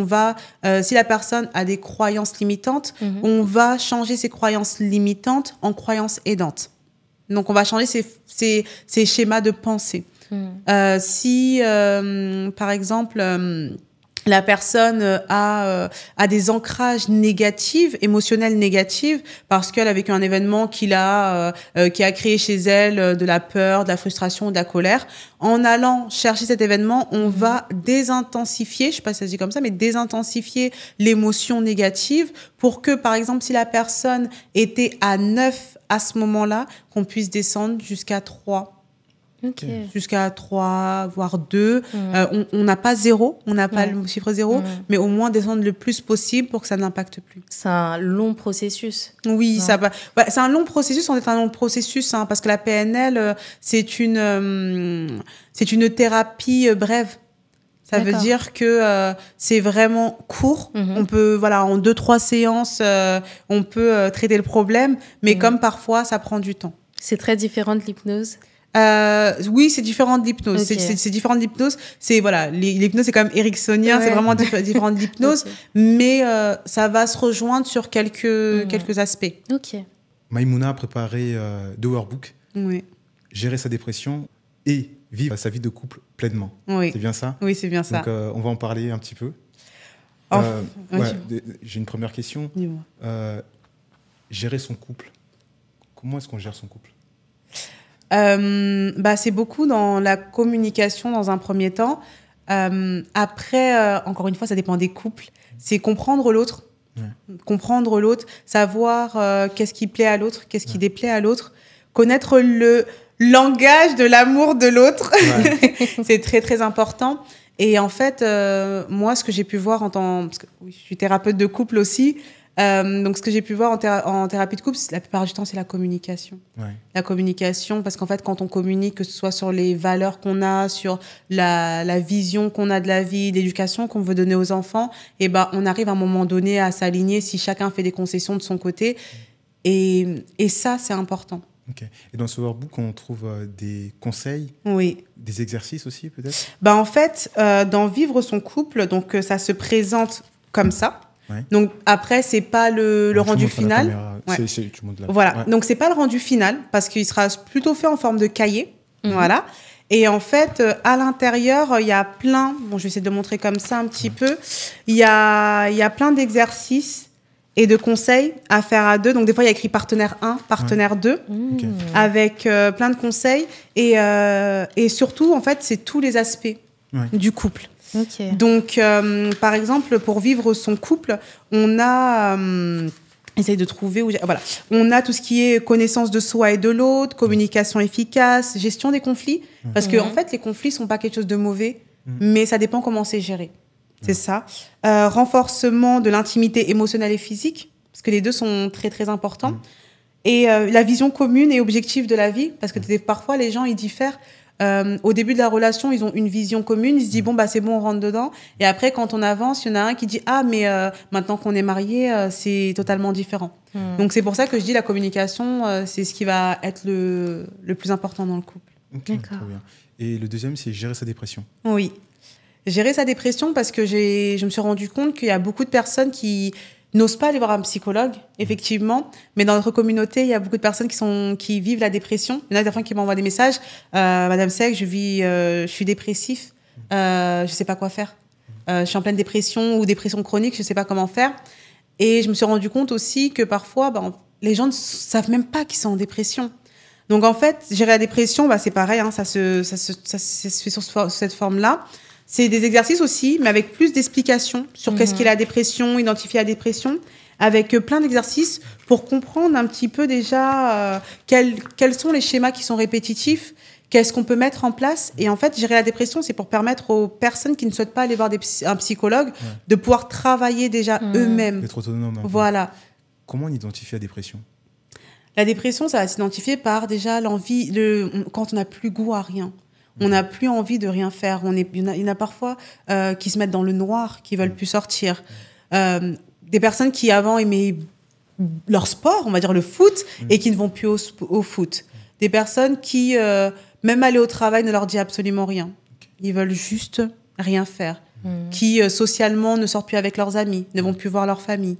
si la personne a des croyances limitantes, on va changer ces croyances limitantes en croyances aidantes. Donc, on va changer ces schémas de pensée. Si, par exemple, la personne a des ancrages négatifs, émotionnels négatifs, parce qu'elle a vécu un événement qui a créé chez elle de la peur, de la frustration, de la colère. En allant chercher cet événement, on va désintensifier, je sais pas si ça se dit comme ça, mais désintensifier l'émotion négative pour que, par exemple, si la personne était à 9 à ce moment-là, qu'on puisse descendre jusqu'à 3. Okay. Jusqu'à 3, voire 2. On n'a pas 0, on n'a pas le chiffre 0, mais au moins descendre le plus possible pour que ça n'impacte plus. C'est un long processus. Oui, c'est un long processus, parce que la PNL, c'est une thérapie brève. Ça veut dire que c'est vraiment court. On peut, en 2-3 séances, on peut traiter le problème, mais comme parfois, ça prend du temps. C'est très différent de l'hypnose. Oui, c'est différent de l'hypnose. Okay. C'est différent de l'hypnose. L'hypnose, c'est quand même ericksonien, c'est vraiment différent de l'hypnose, mais ça va se rejoindre sur quelques aspects. Ok. Maïmouna a préparé 2 workbooks. Oui. Gérer sa dépression et vivre sa vie de couple pleinement. Oui. C'est bien ça? Oui, c'est bien ça. Donc, on va en parler un petit peu. J'ai une première question. Dis-moi. Gérer son couple. Comment est-ce qu'on gère son couple? C'est beaucoup dans la communication dans un premier temps. Après, encore une fois, ça dépend des couples. C'est comprendre l'autre, savoir qu'est-ce qui plaît à l'autre, qu'est-ce qui déplaît à l'autre, connaître le langage de l'amour de l'autre. C'est très, très important. Et en fait, moi, ce que j'ai pu voir parce que je suis thérapeute de couple aussi, donc, ce que j'ai pu voir en thérapie de couple, la plupart du temps, c'est la communication. La communication, parce qu'en fait, quand on communique, que ce soit sur les valeurs qu'on a, sur la vision qu'on a de la vie, l'éducation qu'on veut donner aux enfants, on arrive à un moment donné à s'aligner si chacun fait des concessions de son côté. Et ça, c'est important. Okay. Et dans ce workbook, on trouve des conseils, des exercices aussi, peut-être? En fait, dans Vivre son couple, donc ça se présente comme ça. Donc après, c'est pas le rendu final. Donc c'est pas le rendu final parce qu'il sera plutôt fait en forme de cahier. Voilà. Et en fait, à l'intérieur, il y a plein. Bon, je vais essayer de montrer comme ça un petit peu. Il y a plein d'exercices et de conseils à faire à 2. Donc des fois, il y a écrit partenaire 1, partenaire 2, avec plein de conseils et surtout, en fait, c'est tous les aspects du couple. Okay. Donc, par exemple, pour vivre son couple, on a... essaye de trouver... On a tout ce qui est connaissance de soi et de l'autre, communication efficace, gestion des conflits. Parce que, en fait, les conflits ne sont pas quelque chose de mauvais, mais ça dépend comment c'est géré. C'est ça. Renforcement de l'intimité émotionnelle et physique, parce que les deux sont très, très importants. Et la vision commune et objective de la vie, parce que parfois, les gens, ils diffèrent. Au début de la relation, ils ont une vision commune. Ils se disent, c'est bon, on rentre dedans. Et après, quand on avance, il y en a un qui dit, mais maintenant qu'on est marié, c'est totalement différent. Donc, c'est pour ça que je dis la communication, c'est ce qui va être le plus important dans le couple. Okay, très bien. Et le deuxième, c'est gérer sa dépression. Oui. Gérer sa dépression parce que je me suis rendu compte qu'il y a beaucoup de personnes qui n'osent pas aller voir un psychologue, effectivement. Mais dans notre communauté, il y a beaucoup de personnes qui vivent la dépression. Il y en a des fois qui m'envoient des messages. Madame Sec, je suis dépressif. Je sais pas quoi faire. Je suis en pleine dépression ou dépression chronique, je sais pas comment faire. Et je me suis rendu compte aussi que parfois, les gens ne savent même pas qu'ils sont en dépression. Donc en fait, gérer la dépression, c'est pareil, hein, ça se fait sur cette forme-là. C'est des exercices aussi, mais avec plus d'explications sur qu'est-ce qu'est la dépression, identifier la dépression, avec plein d'exercices pour comprendre un petit peu déjà quels sont les schémas qui sont répétitifs, qu'est-ce qu'on peut mettre en place. Et en fait, gérer la dépression, c'est pour permettre aux personnes qui ne souhaitent pas aller voir un psychologue de pouvoir travailler déjà eux-mêmes. D'être autonome. Voilà. Comment on identifie la dépression ? La dépression, ça va s'identifier par déjà l'envie, quand on n'a plus goût à rien. On n'a plus envie de rien faire. Il y en a parfois qui se mettent dans le noir, qui veulent plus sortir. Des personnes qui avant aimaient leur sport, on va dire le foot, et qui ne vont plus au foot. Des personnes qui, même aller au travail, ne leur dit absolument rien. Ils veulent juste rien faire. Qui, socialement, ne sortent plus avec leurs amis, ne vont plus voir leur famille.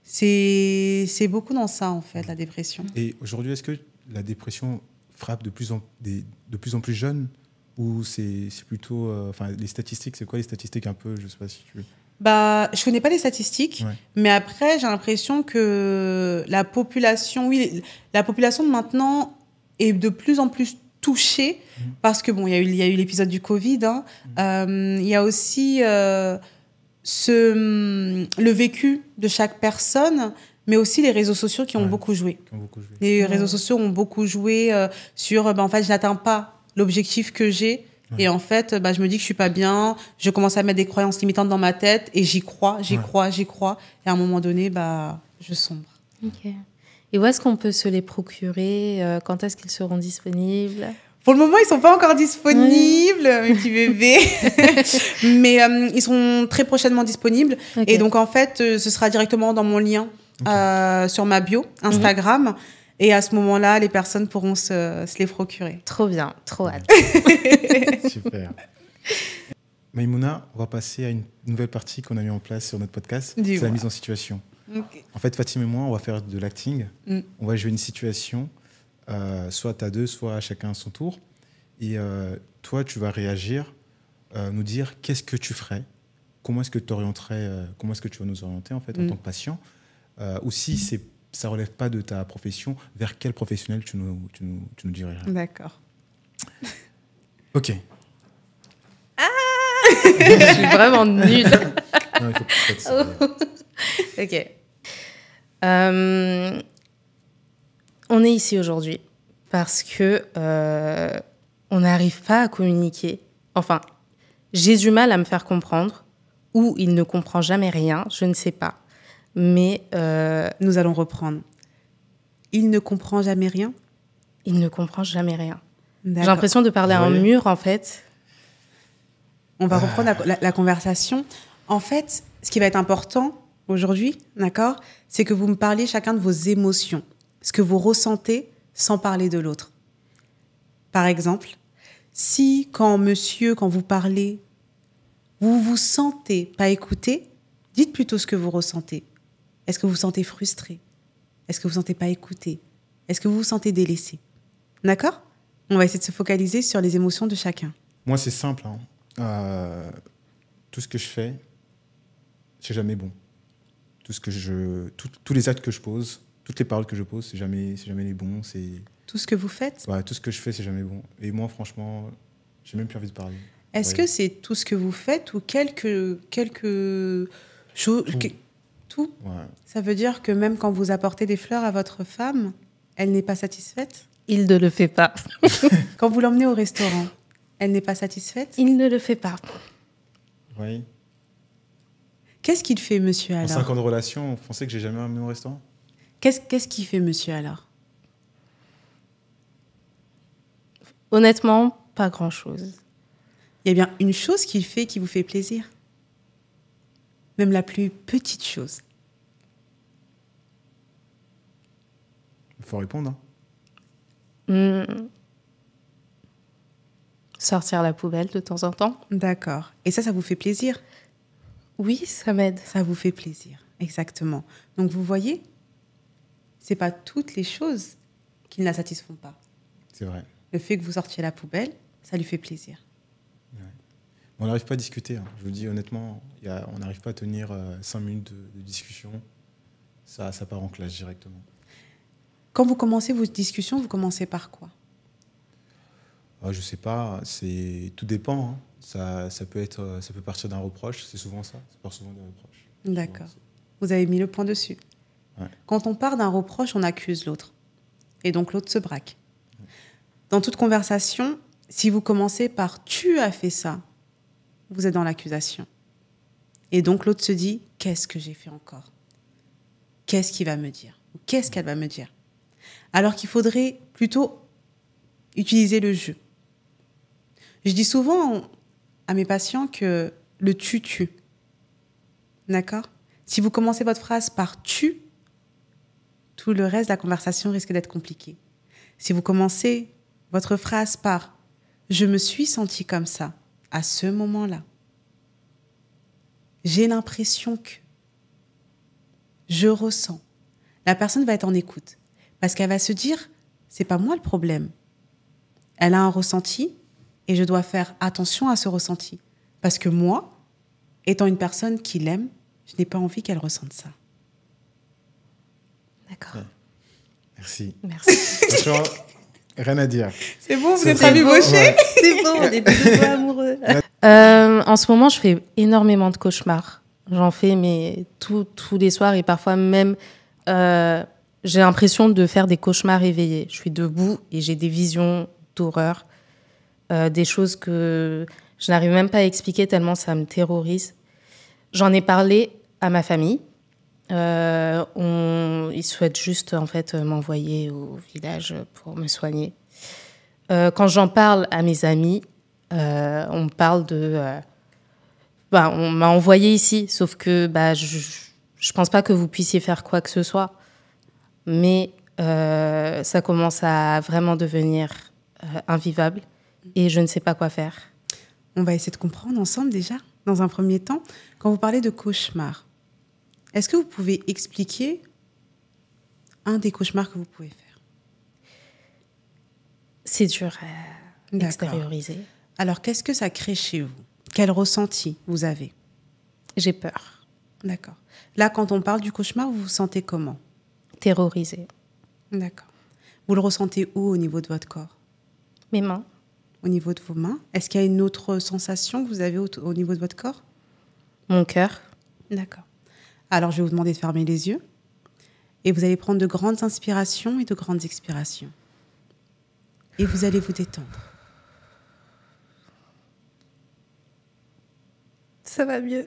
C'est beaucoup dans ça, en fait, la dépression. Et aujourd'hui, est-ce que la dépression frappe de plus en plus jeunes ou c'est plutôt... les statistiques, c'est quoi les statistiques un peu ? Je ne sais pas si tu... Je connais pas les statistiques, mais après, j'ai l'impression que la population de maintenant est de plus en plus touchée parce que, il y a eu l'épisode du Covid, il y a aussi le vécu de chaque personne, mais aussi les réseaux sociaux qui ont beaucoup joué. Les réseaux sociaux ont beaucoup joué sur, en fait, je n'atteins pas l'objectif que j'ai. Et en fait, je me dis que je suis pas bien, je commence à mettre des croyances limitantes dans ma tête et j'y crois. Et à un moment donné, je sombre. Ok. Et où est-ce qu'on peut se les procurer ? Quand est-ce qu'ils seront disponibles ? Pour le moment, ils sont pas encore disponibles, mes petits bébés. Mais ils seront très prochainement disponibles. Okay. Et donc, en fait, ce sera directement dans mon lien sur ma bio Instagram. Et à ce moment-là, les personnes pourront se les procurer. Trop bien, trop hâte. Super. Maïmouna, on va passer à une nouvelle partie qu'on a mis en place sur notre podcast. Dis-moi. C'est la mise en situation. Okay. En fait, Fatim et moi, on va faire de l'acting. On va jouer une situation, soit à deux, soit à chacun à son tour. Et toi, tu vas réagir, nous dire qu'est-ce que tu ferais, comment est-ce que tu orienterais, comment est-ce que tu vas nous orienter en fait en tant que patient, ou si ça relève pas de ta profession, vers quel professionnel tu nous dirais. D'accord. Ok. Je suis vraiment nulle. Non, il faut pas être sérieux. Ok. On est ici aujourd'hui parce que on n'arrive pas à communiquer. Enfin, j'ai du mal à me faire comprendre, ou il ne comprend jamais rien, je ne sais pas. Mais nous allons reprendre. Il ne comprend jamais rien ? Il ne comprend jamais rien. D'accord. J'ai l'impression de parler à un mur, en fait. On va reprendre la conversation. En fait, ce qui va être important aujourd'hui, d'accord, c'est que vous me parliez chacun de vos émotions, ce que vous ressentez sans parler de l'autre. Par exemple, si quand vous parlez, vous vous sentez pas écouté, dites plutôt ce que vous ressentez. Est-ce que vous vous sentez frustré ? Est-ce que vous ne vous sentez pas écouté ? Est-ce que vous vous sentez délaissé ? D'accord ? On va essayer de se focaliser sur les émotions de chacun. Moi, c'est simple. Tout ce que je fais, c'est jamais bon. Tous les actes que je pose, toutes les paroles que je pose, c'est jamais les bons. Tout ce que vous faites ? Ouais, tout ce que je fais, c'est jamais bon. Et moi, franchement, j'ai même plus envie de parler. Est-ce que c'est tout ce que vous faites ou quelques choses ? Tout ? Ouais. Ça veut dire que même quand vous apportez des fleurs à votre femme, elle n'est pas satisfaite ? Il ne le fait pas. Quand vous l'emmenez au restaurant, elle n'est pas satisfaite ? Il ne le fait pas. Oui. Qu'est-ce qu'il fait, monsieur, alors ? En 5 ans de relation, on pensait que j'ai jamais emmené au restaurant ? Qu'est-ce qu'il fait, monsieur, alors ? Honnêtement, pas grand-chose. Il y a bien une chose qu'il fait qui vous fait plaisir ? Même la plus petite chose. Il faut répondre. Sortir la poubelle de temps en temps. D'accord. Et ça vous fait plaisir ? Oui, ça m'aide. Ça vous fait plaisir. Exactement. Donc, vous voyez, c'est pas toutes les choses qui ne la satisfont pas. C'est vrai. Le fait que vous sortiez la poubelle, ça lui fait plaisir. Ouais. On n'arrive pas à discuter. Hein. Je vous dis honnêtement, on n'arrive pas à tenir 5 minutes de discussion. Ça part en clash directement. Quand vous commencez vos discussions, vous commencez par quoi? Je sais pas. Tout dépend. Hein. Ça peut partir d'un reproche. C'est souvent ça. Ça part souvent d'un reproche. D'accord. Vous avez mis le point dessus. Ouais. Quand on part d'un reproche, on accuse l'autre. Et donc l'autre se braque. Dans toute conversation, si vous commencez par « tu as fait ça », vous êtes dans l'accusation. Et donc l'autre se dit « qu'est-ce que j'ai fait encore ? Qu'est-ce qu'il va me dire ? Ou qu'est-ce qu'elle va me dire ?» Alors qu'il faudrait plutôt utiliser le jeu. Je dis souvent à mes patients que le « tu tue ». D'accord ? Si vous commencez votre phrase par « tu », tout le reste de la conversation risque d'être compliqué. Si vous commencez votre phrase par « je me suis sentie comme ça à ce moment-là », j'ai l'impression que, je ressens, la personne va être en écoute parce qu'elle va se dire « c'est pas moi le problème ». Elle a un ressenti et je dois faire attention à ce ressenti parce que moi, étant une personne qui l'aime, je n'ai pas envie qu'elle ressente ça. D'accord. Ouais. Merci. Merci. Franchement, rien à dire. C'est bon, vous C'est êtes bon. rabibochés. Ouais. C'est bon, on est tous amoureux. En ce moment, je fais énormément de cauchemars. J'en fais mais tous les soirs et parfois même, j'ai l'impression de faire des cauchemars éveillés. Je suis debout et j'ai des visions d'horreur, des choses que je n'arrive même pas à expliquer tellement ça me terrorise. J'en ai parlé à ma famille. Ils souhaitent juste en fait m'envoyer au village pour me soigner. Quand j'en parle à mes amis, on parle de... on m'a envoyé ici, sauf que je pense pas que vous puissiez faire quoi que ce soit. Mais ça commence à vraiment devenir invivable et je ne sais pas quoi faire. On va essayer de comprendre ensemble déjà, dans un premier temps. Quand vous parlez de cauchemar, est-ce que vous pouvez expliquer un des cauchemars que vous pouvez faire? C'est dur à extérioriser. Alors, qu'est-ce que ça crée chez vous? Quel ressenti vous avez? J'ai peur. D'accord. Là, quand on parle du cauchemar, vous vous sentez comment? Terrorisée. D'accord. Vous le ressentez où au niveau de votre corps? Mes mains. Au niveau de vos mains? Est-ce qu'il y a une autre sensation que vous avez au niveau de votre corps? Mon cœur. D'accord. Alors, je vais vous demander de fermer les yeux et vous allez prendre de grandes inspirations et de grandes expirations. Et vous allez vous détendre. Ça va mieux.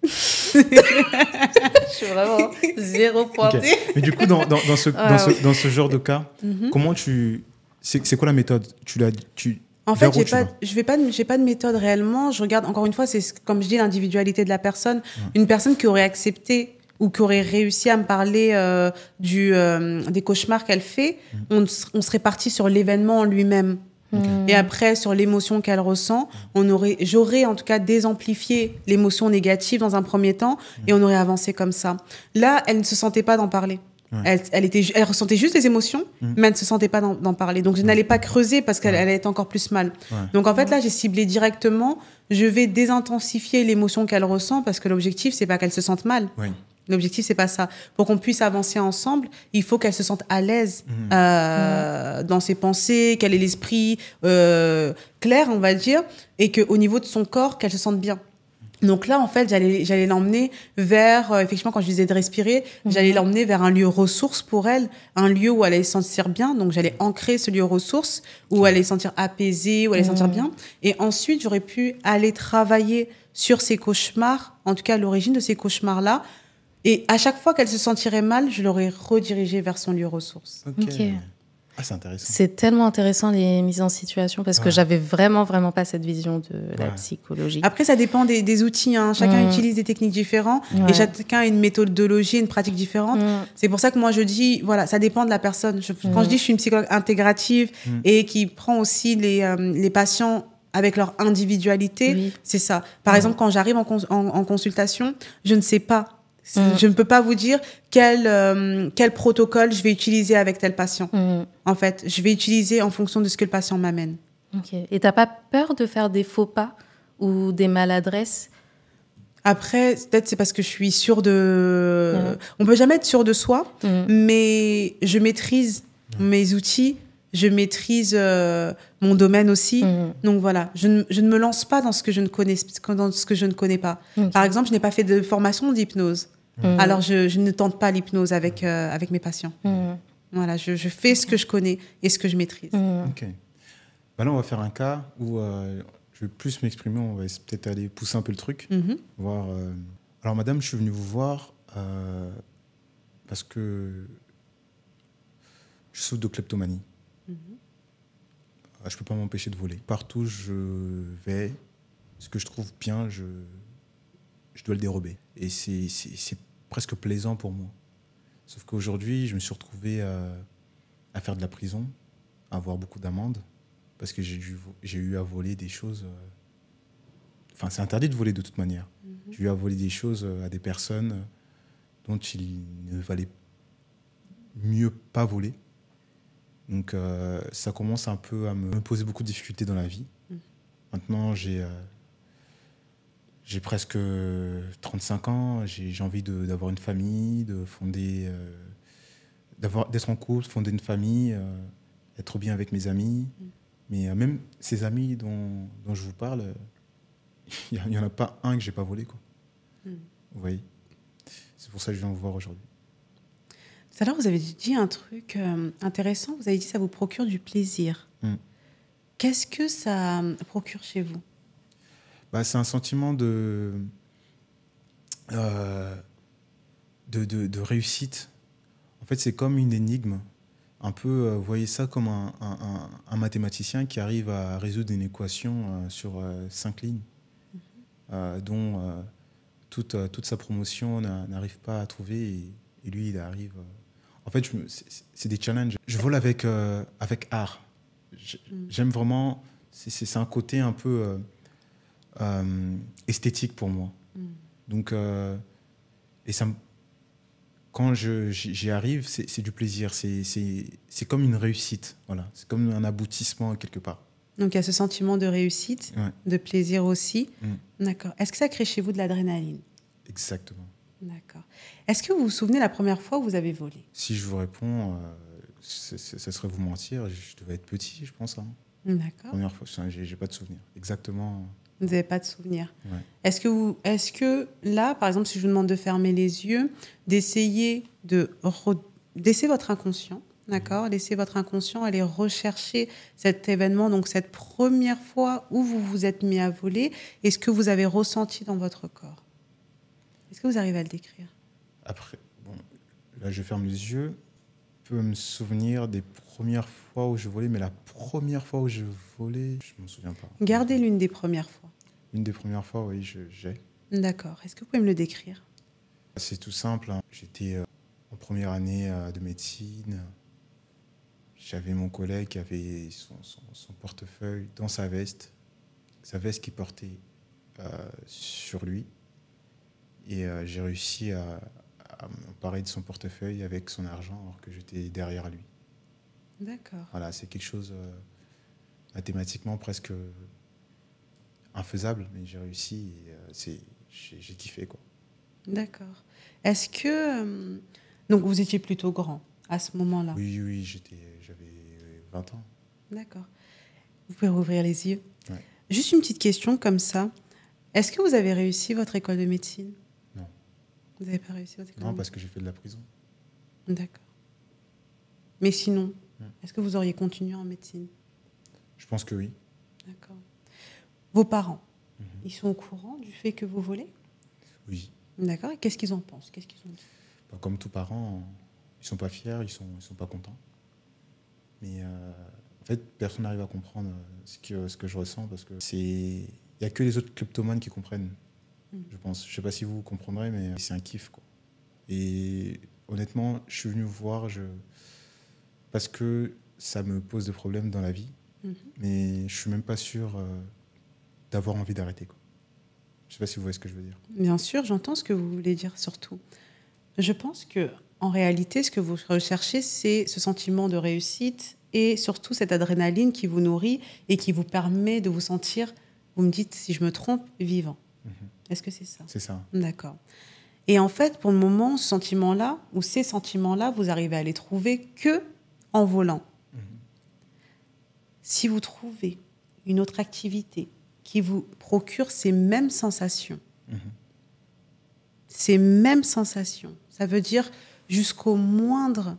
Je suis vraiment 0 pointé. Okay. Mais du coup, dans ce genre de cas, comment c'est quoi la méthode? En fait, j'ai pas de méthode réellement. Je regarde, encore une fois, c'est comme je dis, l'individualité de la personne. Une personne qui aurait accepté ou qui aurait réussi à me parler des cauchemars qu'elle fait, on serait parti sur l'événement en lui-même. Okay. Et après, sur l'émotion qu'elle ressent, j'aurais en tout cas désamplifié l'émotion négative dans un premier temps et on aurait avancé comme ça. Là, elle ne se sentait pas d'en parler. Ouais. Elle ressentait juste les émotions, mais elle ne se sentait pas d'en parler. Donc, je n'allais pas creuser parce qu'elle allait être encore plus mal. Ouais. Donc, en fait, là, j'ai ciblé directement. Je vais désintensifier l'émotion qu'elle ressent parce que l'objectif, c'est pas qu'elle se sente mal. Ouais. L'objectif, c'est pas ça. Pour qu'on puisse avancer ensemble, il faut qu'elle se sente à l'aise dans ses pensées, qu'elle ait l'esprit clair, on va dire, et qu'au niveau de son corps, qu'elle se sente bien. Donc là, en fait, j'allais l'emmener vers, effectivement, quand je disais de respirer, j'allais l'emmener vers un lieu ressource pour elle, un lieu où elle allait se sentir bien. Donc, j'allais ancrer ce lieu ressource, où elle allait se sentir apaisée, où elle allait se sentir bien. Et ensuite, j'aurais pu aller travailler sur ses cauchemars, en tout cas, l'origine de ces cauchemars-là. Et à chaque fois qu'elle se sentirait mal, je l'aurais redirigée vers son lieu ressource. Okay. Ah, c'est intéressant. C'est tellement intéressant les mises en situation parce que j'avais vraiment pas cette vision de la psychologie. Après, ça dépend des outils. Hein. Chacun utilise des techniques différentes et chacun a une méthodologie, une pratique différente. C'est pour ça que moi, je dis, voilà, ça dépend de la personne. Quand je dis que je suis une psychologue intégrative et qui prend aussi les patients avec leur individualité, c'est ça. Par exemple, quand j'arrive en consultation, je ne sais pas Je ne peux pas vous dire quel protocole je vais utiliser avec tel patient. En fait, je vais utiliser en fonction de ce que le patient m'amène. Ok. Et t'as pas peur de faire des faux pas ou des maladresses? Après, peut-être c'est parce que je suis sûre de... On peut jamais être sûr de soi, mais je maîtrise mes outils, je maîtrise mon domaine aussi. Donc voilà, je ne me lance pas dans ce que je ne connais pas. Okay. Par exemple, je n'ai pas fait de formation d'hypnose. Alors, je ne tente pas l'hypnose avec mes patients. Voilà, je fais ce que je connais et ce que je maîtrise. Ok. Bah là, on va faire un cas où je vais plus m'exprimer. On va peut-être aller pousser un peu le truc. Voir, Alors, madame, je suis venu vous voir parce que je souffre de kleptomanie. Je ne peux pas m'empêcher de voler. Partout où je vais, ce que je trouve bien, je dois le dérober. Et c'est presque plaisant pour moi. Sauf qu'aujourd'hui, je me suis retrouvé à faire de la prison, à avoir beaucoup d'amendes, parce que j'ai eu à voler des choses... Enfin, c'est interdit de voler de toute manière. J'ai eu à voler des choses à des personnes dont il ne valait mieux pas voler. Donc, ça commence un peu à me poser beaucoup de difficultés dans la vie. Maintenant, j'ai presque 35 ans. J'ai envie d'avoir une famille, de fonder... d'être en couple, fonder une famille, être bien avec mes amis. Mais même ces amis dont je vous parle, il n'y en a pas un que je n'ai pas volé, quoi. Vous voyez ? C'est pour ça que je viens vous voir aujourd'hui. Tout à l'heure, vous avez dit un truc intéressant. Vous avez dit que ça vous procure du plaisir. Qu'est-ce que ça procure chez vous ? Bah, c'est un sentiment de réussite. En fait, c'est comme une énigme. Un peu, vous voyez ça comme un mathématicien qui arrive à résoudre une équation sur 5 lignes, dont toute sa promotion n'arrive pas à trouver, et lui, il arrive... En fait, c'est des challenges. Je vole avec art. J'aime vraiment... C'est un côté un peu esthétique pour moi. Donc, et ça me... Quand j'y arrive, c'est du plaisir. C'est comme une réussite. Voilà. C'est comme un aboutissement quelque part. Donc, il y a ce sentiment de réussite, de plaisir aussi. D'accord. Est-ce que ça crée chez vous de l'adrénaline ? Exactement. D'accord. Est-ce que vous vous souvenez la première fois où vous avez volé ? Si je vous réponds, ça serait vous mentir. Je devais être petit, je pense. D'accord. Première fois, j'ai pas de souvenir. Exactement. Vous n'avez pas de souvenir. Ouais. Est-ce que là, par exemple, si je vous demande de fermer les yeux, d'essayer laisser votre inconscient, d'accord, laisser votre inconscient aller rechercher cet événement, donc cette première fois où vous vous êtes mis à voler, et ce que vous avez ressenti dans votre corps. Est-ce que vous arrivez à le décrire ? Après, bon, là, je ferme les yeux. Je peux me souvenir des premières fois où je volais, mais la première fois où je volais, je ne me souviens pas. Gardez l'une des premières fois. Une des premières fois, oui, j'ai. D'accord. Est-ce que vous pouvez me le décrire ? C'est tout simple. J'étais en première année de médecine. J'avais mon collègue qui avait son portefeuille dans sa veste qu'il portait sur lui. Et j'ai réussi à m'emparer de son portefeuille avec son argent alors que j'étais derrière lui. D'accord. Voilà, c'est quelque chose mathématiquement presque infaisable, mais j'ai réussi et j'ai kiffé, quoi. D'accord. Est-ce que... donc, vous étiez plutôt grand à ce moment-là ? Oui, j'avais 20 ans. D'accord. Vous pouvez rouvrir les yeux. Ouais. Juste une petite question comme ça. Est-ce que vous avez réussi votre école de médecine ? Non. Vous n'avez pas réussi votre école de médecine ? Non, parce que j'ai fait de la prison. D'accord. Mais sinon, est-ce que vous auriez continué en médecine ? Je pense que oui. D'accord. Vos parents, ils sont au courant du fait que vous volez ? Oui. D'accord. Et qu'est-ce qu'ils en pensent ? Qu'est-ce qu'ils ont dit ? Comme tous parents, ils sont pas fiers, ils sont pas contents. Mais en fait, personne n'arrive à comprendre ce que je ressens parce que il y a que les autres kleptomanes qui comprennent. Je pense. Je sais pas si vous comprendrez, mais c'est un kiff, quoi. Et honnêtement, je suis venu vous voir parce que ça me pose des problèmes dans la vie, mais je suis même pas sûr d'avoir envie d'arrêter, quoi. Je ne sais pas si vous voyez ce que je veux dire. Bien sûr, j'entends ce que vous voulez dire surtout. Je pense que en réalité, ce que vous recherchez, c'est ce sentiment de réussite et surtout cette adrénaline qui vous nourrit et qui vous permet de vous sentir, vous me dites si je me trompe, vivant. Est-ce que c'est ça? C'est ça. D'accord. Et en fait, pour le moment, ce sentiment-là, ou ces sentiments-là, vous arrivez à les trouver que en volant. Si vous trouvez une autre activité qui vous procure ces mêmes sensations, ces mêmes sensations, ça veut dire jusqu'au moindre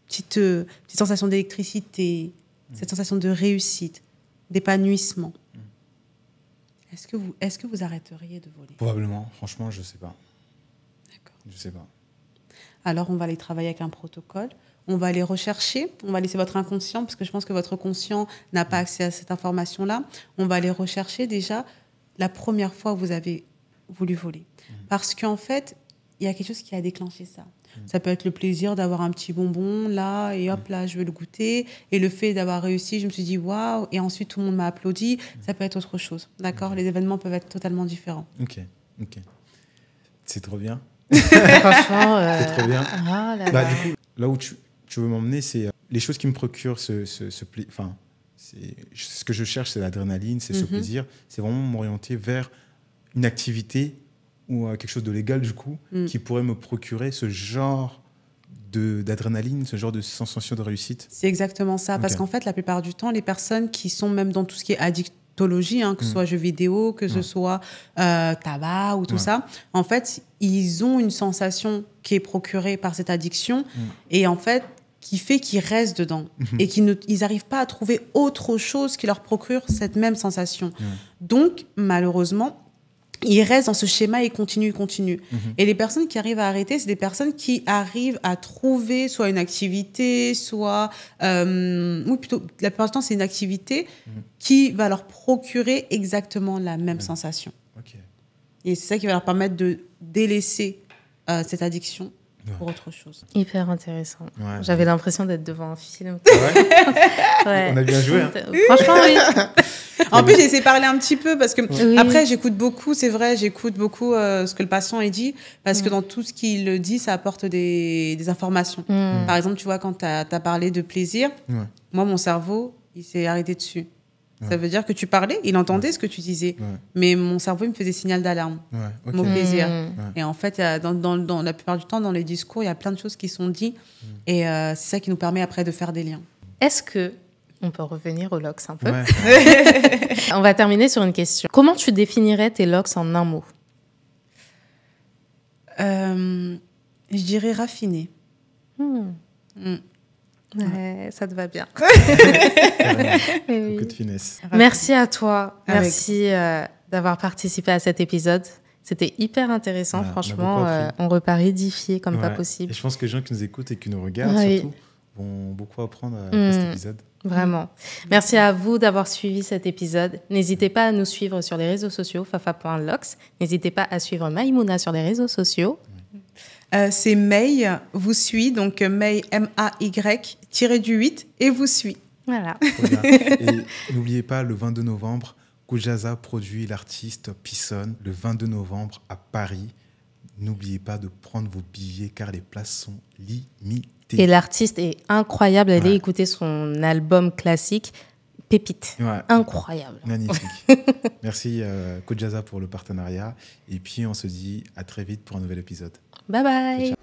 petite sensation d'électricité, cette sensation de réussite, d'épanouissement. Est-ce que vous arrêteriez de voler? Probablement. Franchement, je ne sais pas. D'accord. Je sais pas. Alors, on va aller travailler avec un protocole. On va aller rechercher. On va laisser votre inconscient, parce que je pense que votre conscient n'a pas accès à cette information-là. On va aller rechercher déjà la première fois où vous avez voulu voler. Parce qu'en fait, il y a quelque chose qui a déclenché ça. Ça peut être le plaisir d'avoir un petit bonbon, là, et hop, là, je veux le goûter. Et le fait d'avoir réussi, je me suis dit, waouh, et ensuite, tout le monde m'a applaudi. Ça peut être autre chose, d'accord? Les événements peuvent être totalement différents. Ok. C'est trop bien. Franchement, C'est trop bien. Ah là Bah, là. du coup, là où tu veux m'emmener, c'est les choses qui me procurent enfin, ce que je cherche, c'est l'adrénaline, c'est ce plaisir. C'est vraiment m'orienter vers une activité ou quelque chose de légal, du coup, qui pourrait me procurer ce genre d'adrénaline, ce genre de sensation de réussite. C'est exactement ça. Parce qu'en fait, la plupart du temps, les personnes qui sont même dans tout ce qui est addictologie, que ce soit jeux vidéo, que ce soit tabac ou tout ça, en fait, ils ont une sensation qui est procurée par cette addiction et en fait, qui fait qu'ils restent dedans et qu'ils n'arrivent pas à trouver autre chose qui leur procure cette même sensation. Donc, malheureusement, ils restent dans ce schéma et continuent. Et les personnes qui arrivent à arrêter, c'est des personnes qui arrivent à trouver soit une activité, soit... oui, plutôt, la plupart du temps, c'est une activité qui va leur procurer exactement la même sensation. Okay. Et c'est ça qui va leur permettre de délaisser cette addiction pour autre chose. Hyper intéressant. Ouais. J'avais l'impression d'être devant un film. Ouais. On a bien joué. Hein. Franchement, oui. En plus, j'ai essayé de parler un petit peu parce que Oui. après, j'écoute beaucoup, c'est vrai, j'écoute beaucoup ce que le patient il dit parce que dans tout ce qu'il dit, ça apporte des informations. Par exemple, tu vois, quand tu as parlé de plaisir, moi, mon cerveau, il s'est arrêté dessus. Ça veut dire que tu parlais, il entendait ce que tu disais, mais mon cerveau, il me faisait signal d'alarme. Mot plaisir. Et en fait, dans la plupart du temps, dans les discours, il y a plein de choses qui sont dites et c'est ça qui nous permet après de faire des liens. Est-ce que on peut revenir aux LOX un peu? Ouais. On va terminer sur une question. Comment tu définirais tes LOX en un mot? Je dirais raffiné. Ouais, ça te va bien. Beaucoup de finesse. Merci à toi. Avec. Merci d'avoir participé à cet épisode. C'était hyper intéressant. Franchement, on repart édifié comme pas possible. Et je pense que les gens qui nous écoutent et qui nous regardent, surtout, vont beaucoup apprendre à cet épisode. Vraiment. Merci à vous d'avoir suivi cet épisode. N'hésitez pas à nous suivre sur les réseaux sociaux, fafa.lox. N'hésitez pas à suivre Maïmouna sur les réseaux sociaux. C'est May, vous suit, donc May, MAY-8, et vous suit. Voilà. Et n'oubliez pas, le 22 novembre, Kujaza produit l'artiste Pisson, le 22 novembre à Paris. N'oubliez pas de prendre vos billets car les places sont limitées. Et l'artiste est incroyable. Allez écouter son album classique, Pépite. Incroyable. Magnifique. Merci Kujaza pour le partenariat. Et puis on se dit à très vite pour un nouvel épisode. Bye bye. Ciao.